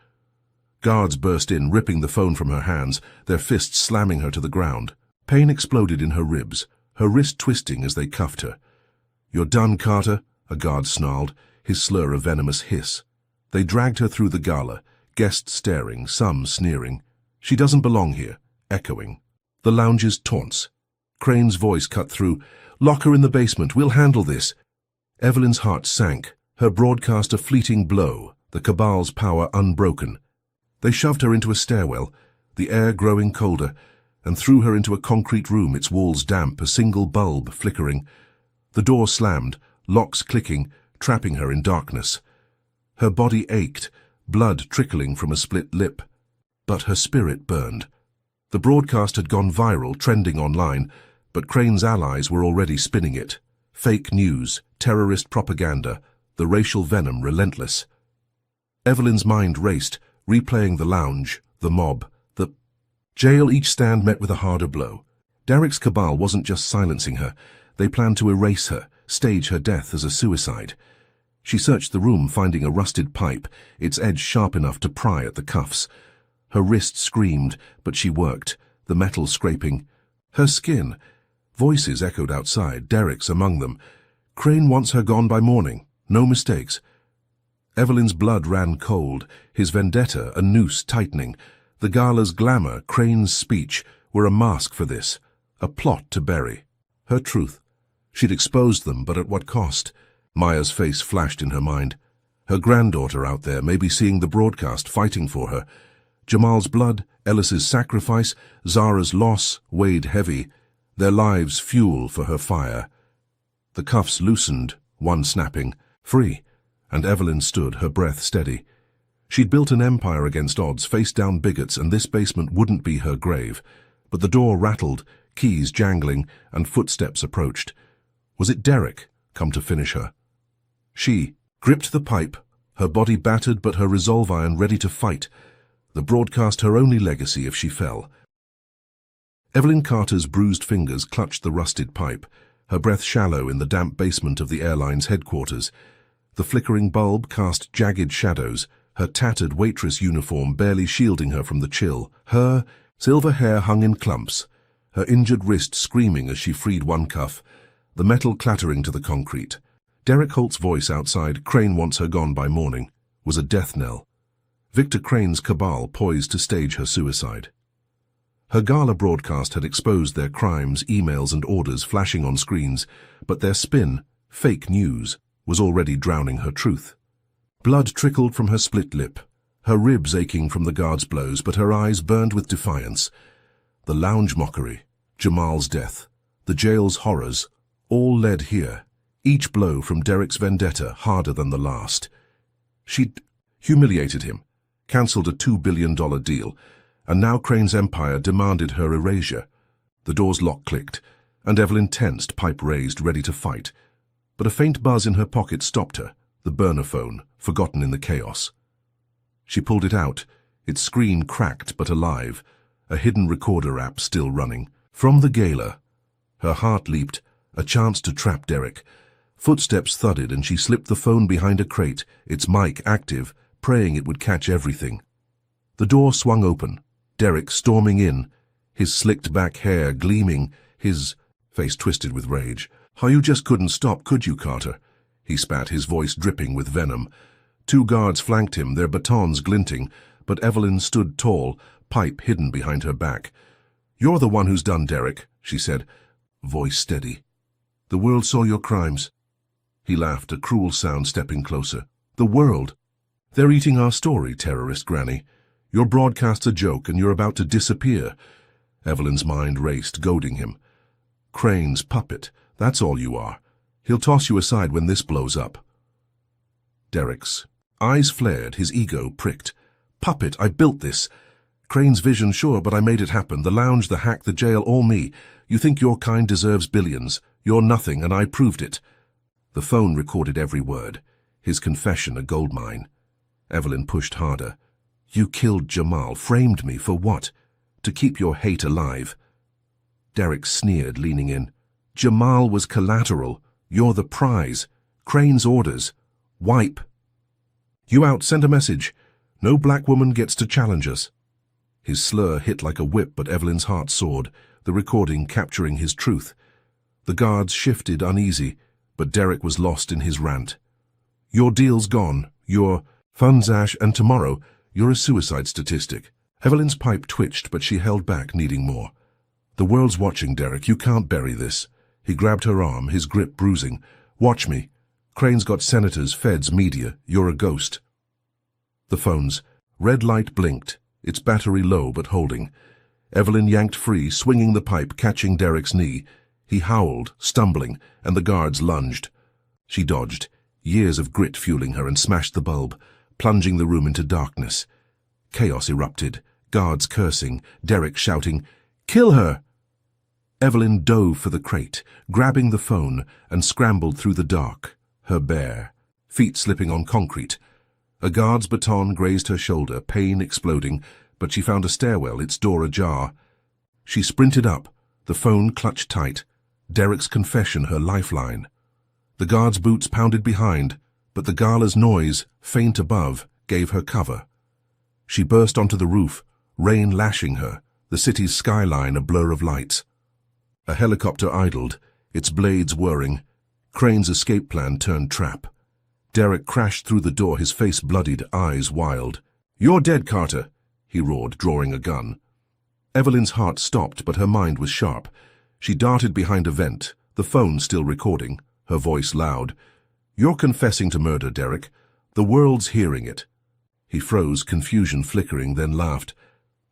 Guards burst in, ripping the phone from her hands, their fists slamming her to the ground. Pain exploded in her ribs, her wrist twisting as they cuffed her. "You're done, Carter," a guard snarled, his slur a venomous hiss. They dragged her through the gala, guests staring, some sneering. "She doesn't belong here," echoing. The lounge's taunts. Crane's voice cut through. "Lock her in the basement, we'll handle this." Evelyn's heart sank, her broadcast a fleeting blow, the Cabal's power unbroken. They shoved her into a stairwell, the air growing colder, and threw her into a concrete room, its walls damp, a single bulb flickering. The door slammed, locks clicking, trapping her in darkness. Her body ached, blood trickling from a split lip. But her spirit burned. The broadcast had gone viral, trending online, but Crane's allies were already spinning it. Fake news, terrorist propaganda, the racial venom relentless. Evelyn's mind raced, replaying the lounge, the mob, the jail. Each stand met with a harder blow. Derek's cabal wasn't just silencing her. They planned to erase her, stage her death as a suicide. She searched the room, finding a rusted pipe, its edge sharp enough to pry at the cuffs. Her wrist screamed, but she worked, the metal scraping. Her skin. Voices echoed outside, Derek's among them. "Crane wants her gone by morning. No mistakes." Evelyn's blood ran cold, his vendetta a noose tightening. The gala's glamour, Crane's speech, were a mask for this, a plot to bury. Her truth. She'd exposed them, but at what cost? Maya's face flashed in her mind. Her granddaughter out there, maybe seeing the broadcast, fighting for her. Jamal's blood, Ellis's sacrifice, Zara's loss weighed heavy, their lives fuel for her fire. The cuffs loosened, one snapping, free, and Evelyn stood, her breath steady. She'd built an empire against odds, faced down bigots, and this basement wouldn't be her grave. But the door rattled, keys jangling, and footsteps approached. Was it Derek, come to finish her? She gripped the pipe, her body battered but her resolve iron ready to fight. The broadcast her only legacy if she fell. Evelyn Carter's bruised fingers clutched the rusted pipe, her breath shallow in the damp basement of the airline's headquarters. The flickering bulb cast jagged shadows, her tattered waitress uniform barely shielding her from the chill. Her silver hair hung in clumps, her injured wrist screaming as she freed one cuff, the metal clattering to the concrete. Derek Holt's voice outside, "Crane wants her gone by morning," was a death knell. Victor Crane's cabal poised to stage her suicide. Her gala broadcast had exposed their crimes, emails and orders flashing on screens, but their spin, fake news, was already drowning her truth. Blood trickled from her split lip, her ribs aching from the guard's blows, but her eyes burned with defiance. The lounge mockery, Jamal's death, the jail's horrors, all led here, each blow from Derek's vendetta harder than the last. She'd humiliated him, cancelled a $2 billion deal, and now Crane's empire demanded her erasure. The door's lock clicked, and Evelyn tensed, pipe raised, ready to fight. But a faint buzz in her pocket stopped her, the burner phone, forgotten in the chaos. She pulled it out, its screen cracked but alive, a hidden recorder app still running. From the gala. Her heart leaped, a chance to trap Derek. Footsteps thudded and she slipped the phone behind a crate, its mic active, praying it would catch everything. The door swung open, Derek storming in, his slicked-back hair gleaming, his face twisted with rage. "Oh, you just couldn't stop, could you, Carter?" He spat, his voice dripping with venom. 2 guards flanked him, their batons glinting, but Evelyn stood tall, pipe hidden behind her back. "You're the one who's done, Derek," she said, voice steady. "The world saw your crimes." He laughed, a cruel sound stepping closer. "The world? They're eating our story, terrorist granny. Your broadcast's a joke and you're about to disappear." Evelyn's mind raced, goading him. "Crane's puppet, that's all you are. He'll toss you aside when this blows up." Derek's eyes flared, his ego pricked. "Puppet, I built this. Crane's vision, sure, but I made it happen. The lounge, the hack, the jail, all me. You think your kind deserves billions. You're nothing, and I proved it." The phone recorded every word, his confession a goldmine. Evelyn pushed harder. "You killed Jamal, framed me, for what? To keep your hate alive." Derek sneered, leaning in. "Jamal was collateral. You're the prize. Crane's orders. Wipe. You out, send a message. No black woman gets to challenge us." His slur hit like a whip, but Evelyn's heart soared, the recording capturing his truth. The guards shifted, uneasy, but Derek was lost in his rant. "Your deal's gone. Your funds, Ash, and tomorrow, you're a suicide statistic." Evelyn's pipe twitched, but she held back, needing more. "The world's watching, Derek. You can't bury this." He grabbed her arm, his grip bruising. "Watch me. Crane's got senators, feds, media. You're a ghost." The phone's red light blinked, its battery low but holding. Evelyn yanked free, swinging the pipe, catching Derek's knee. He howled, stumbling, and the guards lunged. She dodged, years of grit fueling her, and smashed the bulb, plunging the room into darkness. Chaos erupted, guards cursing, Derek shouting, "Kill her!" Evelyn dove for the crate, grabbing the phone, and scrambled through the dark, her bare, feet slipping on concrete. A guard's baton grazed her shoulder, pain exploding, but she found a stairwell, its door ajar. She sprinted up, the phone clutched tight, Derek's confession her lifeline. The guard's boots pounded behind, but the gala's noise, faint above, gave her cover. She burst onto the roof, rain lashing her, the city's skyline a blur of lights. A helicopter idled, its blades whirring. Crane's escape plan turned trap. Derek crashed through the door, his face bloodied, eyes wild. "You're dead, Carter," he roared, drawing a gun. Evelyn's heart stopped, but her mind was sharp. She darted behind a vent, the phone still recording, her voice loud. "You're confessing to murder, Derek. The world's hearing it." He froze, confusion flickering, then laughed.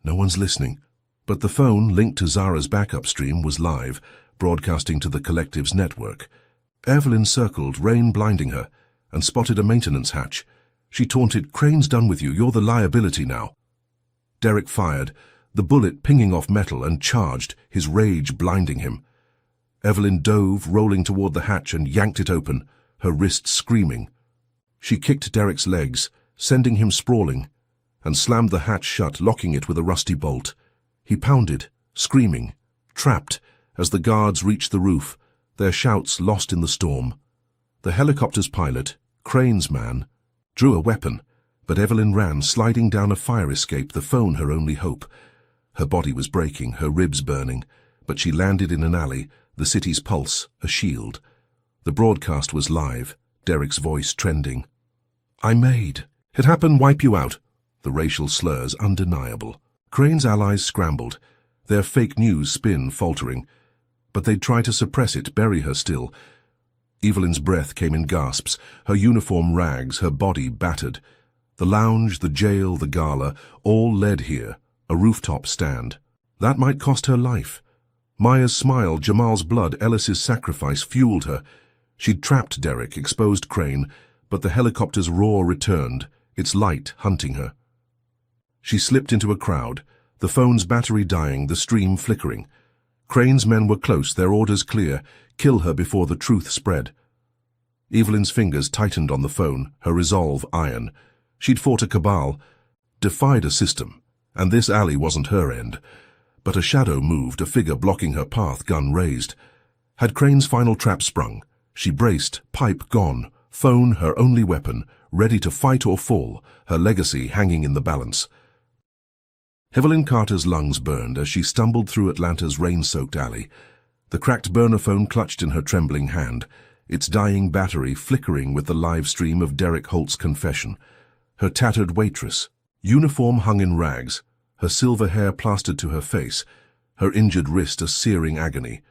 "No one's listening." But the phone, linked to Zara's backup stream, was live, broadcasting to the collective's network. Evelyn circled, rain blinding her, and spotted a maintenance hatch. She taunted, "Crane's done with you. You're the liability now." Derek fired, the bullet pinging off metal, and charged, his rage blinding him. Evelyn dove, rolling toward the hatch, and yanked it open, her wrists screaming. She kicked Derek's legs, sending him sprawling, and slammed the hatch shut, locking it with a rusty bolt. He pounded, screaming, trapped, as the guards reached the roof, their shouts lost in the storm. The helicopter's pilot, Crane's man, drew a weapon, but Evelyn ran, sliding down a fire escape, the phone her only hope. Her body was breaking, her ribs burning, but she landed in an alley, the city's pulse, a shield. The broadcast was live, Derek's voice trending. "I made. It happened, wipe you out." The racial slurs undeniable. Crane's allies scrambled, their fake news spin faltering, but they'd try to suppress it, bury her still. Evelyn's breath came in gasps, her uniform rags, her body battered. The lounge, the jail, the gala, all led here, a rooftop stand. That might cost her life. Maya's smile, Jamal's blood, Ellis's sacrifice fueled her. She'd trapped Derek, exposed Crane, but the helicopter's roar returned, its light hunting her. She slipped into a crowd, the phone's battery dying, the stream flickering. Crane's men were close, their orders clear, kill her before the truth spread. Evelyn's fingers tightened on the phone, her resolve iron. She'd fought a cabal, defied a system, and this alley wasn't her end. But a shadow moved, a figure blocking her path, gun raised. Had Crane's final trap sprung? She braced, pipe gone, phone her only weapon, ready to fight or fall, her legacy hanging in the balance. Evelyn Carter's lungs burned as she stumbled through Atlanta's rain-soaked alley. The cracked burner phone clutched in her trembling hand, its dying battery flickering with the live stream of Derek Holt's confession. Her tattered waitress, uniform hung in rags, her silver hair plastered to her face, her injured wrist a searing agony.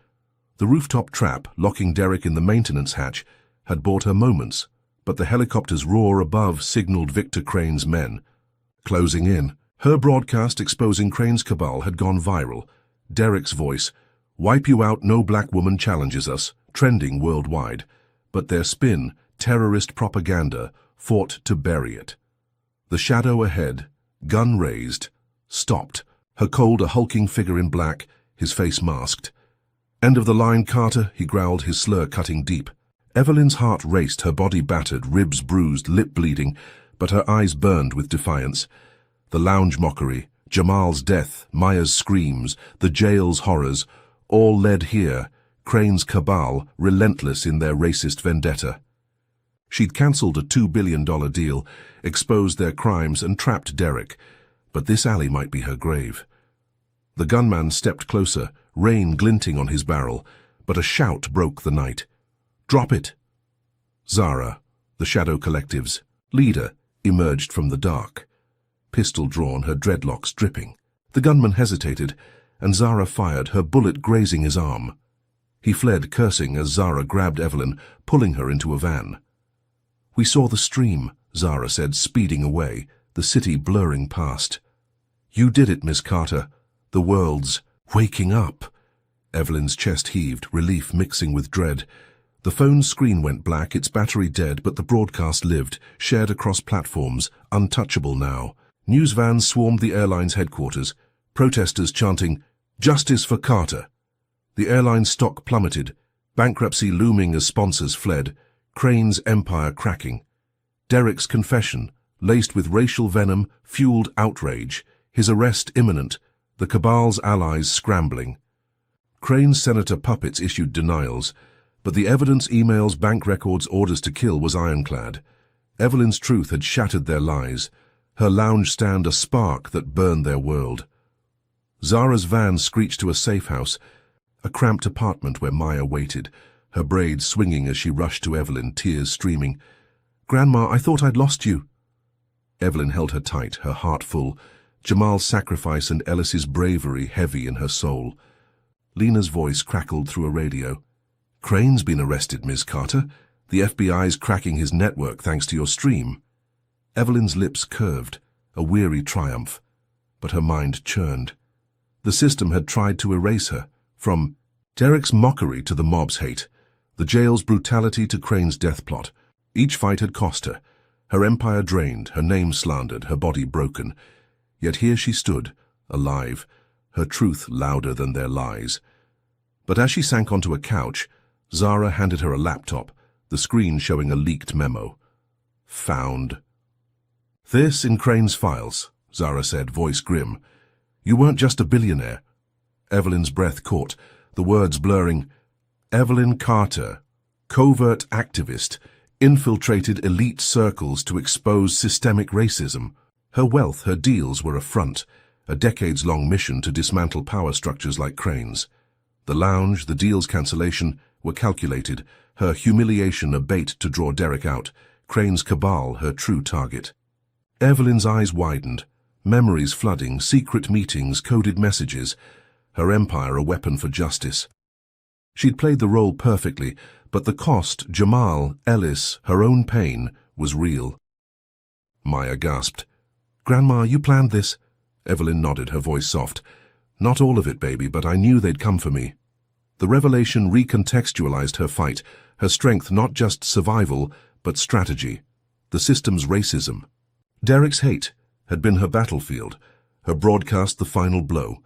The rooftop trap, locking Derek in the maintenance hatch, had bought her moments, but the helicopter's roar above signaled Victor Crane's men. Closing in, her broadcast exposing Crane's cabal had gone viral. Derek's voice, "Wipe you out, no black woman challenges us," trending worldwide. But their spin, terrorist propaganda, fought to bury it. The shadow ahead, gun raised, stopped, her cold a hulking figure in black, his face masked. "End of the line, Carter," he growled, his slur cutting deep. Evelyn's heart raced, her body battered, ribs bruised, lip bleeding, but her eyes burned with defiance. The lounge mockery, Jamal's death, Maya's screams, the jail's horrors, all led here, Crane's cabal, relentless in their racist vendetta. She'd cancelled a $2 billion deal, exposed their crimes and trapped Derek, but this alley might be her grave. The gunman stepped closer, rain glinting on his barrel, but a shout broke the night. "Drop it!" Zara, the Shadow Collective's leader, emerged from the dark. Pistol drawn, her dreadlocks dripping. The gunman hesitated, and Zara fired, her bullet grazing his arm. He fled, cursing, as Zara grabbed Evelyn, pulling her into a van. "We saw the stream," Zara said, speeding away, the city blurring past. "You did it, Miss Carter. The world's waking up." Evelyn's chest heaved, relief mixing with dread. The phone's screen went black, its battery dead, but the broadcast lived, shared across platforms, untouchable now. News vans swarmed the airline's headquarters, protesters chanting, "Justice for Carter." The airline's stock plummeted, bankruptcy looming as sponsors fled, Crane's empire cracking. Derek's confession, laced with racial venom, fueled outrage, his arrest imminent, the cabal's allies scrambling. Crane's senator puppets issued denials, but the evidence, emails, bank records, orders to kill was ironclad. Evelyn's truth had shattered their lies, her lounge stand a spark that burned their world. Zara's van screeched to a safe house, a cramped apartment where Maya waited, her braids swinging as she rushed to Evelyn, tears streaming. "Grandma, I thought I'd lost you." Evelyn held her tight, her heart full, Jamal's sacrifice and Ellis's bravery heavy in her soul. Lena's voice crackled through a radio. "Crane's been arrested, Ms. Carter. The FBI's cracking his network thanks to your stream." Evelyn's lips curved, a weary triumph, but her mind churned. The system had tried to erase her, from Derek's mockery to the mob's hate, the jail's brutality to Crane's death plot. Each fight had cost her, her empire drained, her name slandered, her body broken. Yet here she stood, alive, her truth louder than their lies. But as she sank onto a couch, Zara handed her a laptop, the screen showing a leaked memo. "Found." "This in Crane's files," Zara said, voice grim. "You weren't just a billionaire." Evelyn's breath caught, the words blurring. "Evelyn Carter, covert activist, infiltrated elite circles to expose systemic racism. Her wealth, her deals were a front, a decades-long mission to dismantle power structures like Crane's. The lounge, the deal's cancellation, were calculated, her humiliation a bait to draw Derek out, Crane's cabal her true target." Evelyn's eyes widened, memories flooding, secret meetings, coded messages, her empire a weapon for justice. She'd played the role perfectly, but the cost, Jamal, Ellis, her own pain, was real. Maya gasped. "Grandma, you planned this?" Evelyn nodded, her voice soft. "Not all of it, baby, but I knew they'd come for me." The revelation recontextualized her fight, her strength not just survival, but strategy. The system's racism. Derek's hate had been her battlefield, her broadcast the final blow.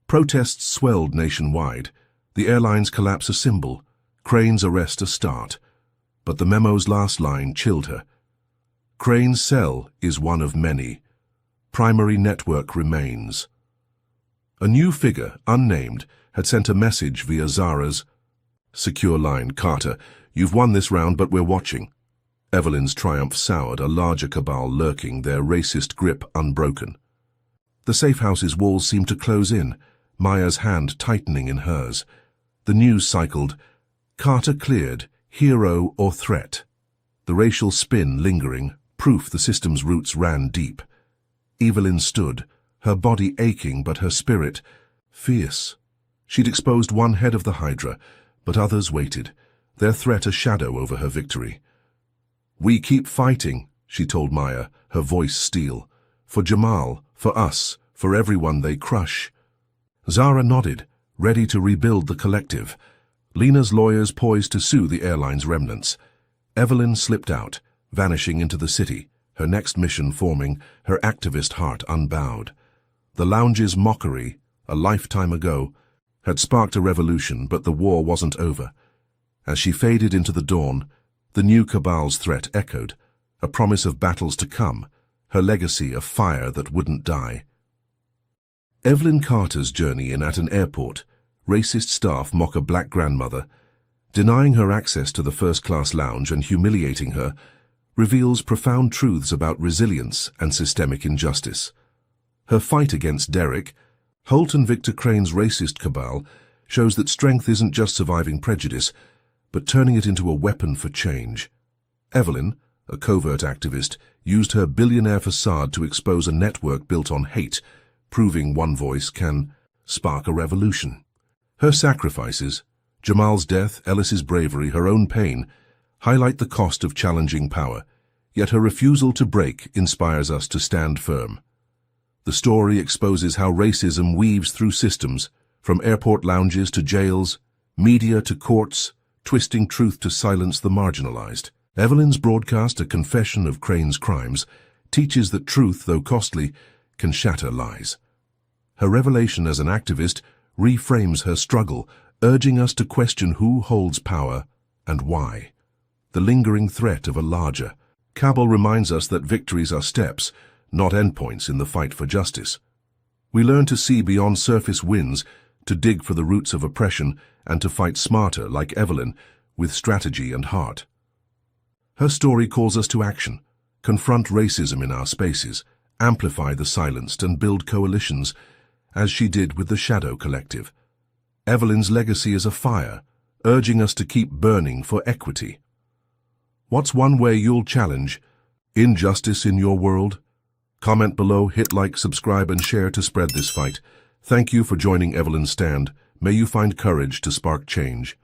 Protests swelled nationwide, the airline's collapse a symbol, Crane's arrest a start. But the memo's last line chilled her. "Crane's cell is one of many. Primary network remains." A new figure, unnamed, had sent a message via Zara's secure line. "Carter, you've won this round, but we're watching." Evelyn's triumph soured, a larger cabal lurking, their racist grip unbroken. The safe house's walls seemed to close in, Maya's hand tightening in hers. The news cycled, "Carter cleared, hero or threat." The racial spin lingering, proof the system's roots ran deep. Evelyn stood, her body aching but her spirit fierce. She'd exposed one head of the Hydra, but others waited, their threat a shadow over her victory. "We keep fighting," she told Maya, her voice steel. "For Jamal, for us, for everyone they crush." Zara nodded, ready to rebuild the collective. Lena's lawyers poised to sue the airline's remnants. Evelyn slipped out, vanishing into the city, her next mission forming, her activist heart unbowed. The lounge's mockery, a lifetime ago, had sparked a revolution, but the war wasn't over. As she faded into the dawn, the new cabal's threat echoed, a promise of battles to come, her legacy a fire that wouldn't die. Evelyn Carter's journey in at an airport, racist staff mock a black grandmother, denying her access to the first-class lounge and humiliating her, reveals profound truths about resilience and systemic injustice. Her fight against Derek, Holt and Victor Crane's racist cabal, shows that strength isn't just surviving prejudice, but turning it into a weapon for change. Evelyn, a covert activist, used her billionaire facade to expose a network built on hate, proving one voice can spark a revolution. Her sacrifices, Jamal's death, Ellis's bravery, her own pain, highlight the cost of challenging power, yet her refusal to break inspires us to stand firm. The story exposes how racism weaves through systems, from airport lounges to jails, media to courts, twisting truth to silence the marginalized. Evelyn's broadcast, A Confession of Crane's Crimes, teaches that truth, though costly, can shatter lies. Her revelation as an activist reframes her struggle, urging us to question who holds power and why. The lingering threat of a larger cabal reminds us that victories are steps, not endpoints in the fight for justice. We learn to see beyond surface wins, to dig for the roots of oppression, and to fight smarter, like Evelyn, with strategy and heart. Her story calls us to action, confront racism in our spaces, amplify the silenced, and build coalitions, as she did with the Shadow Collective. Evelyn's legacy is a fire, urging us to keep burning for equity. What's one way you'll challenge injustice in your world? Comment below, hit like, subscribe, and share to spread this fight. Thank you for joining Evelyn's stand. May you find courage to spark change.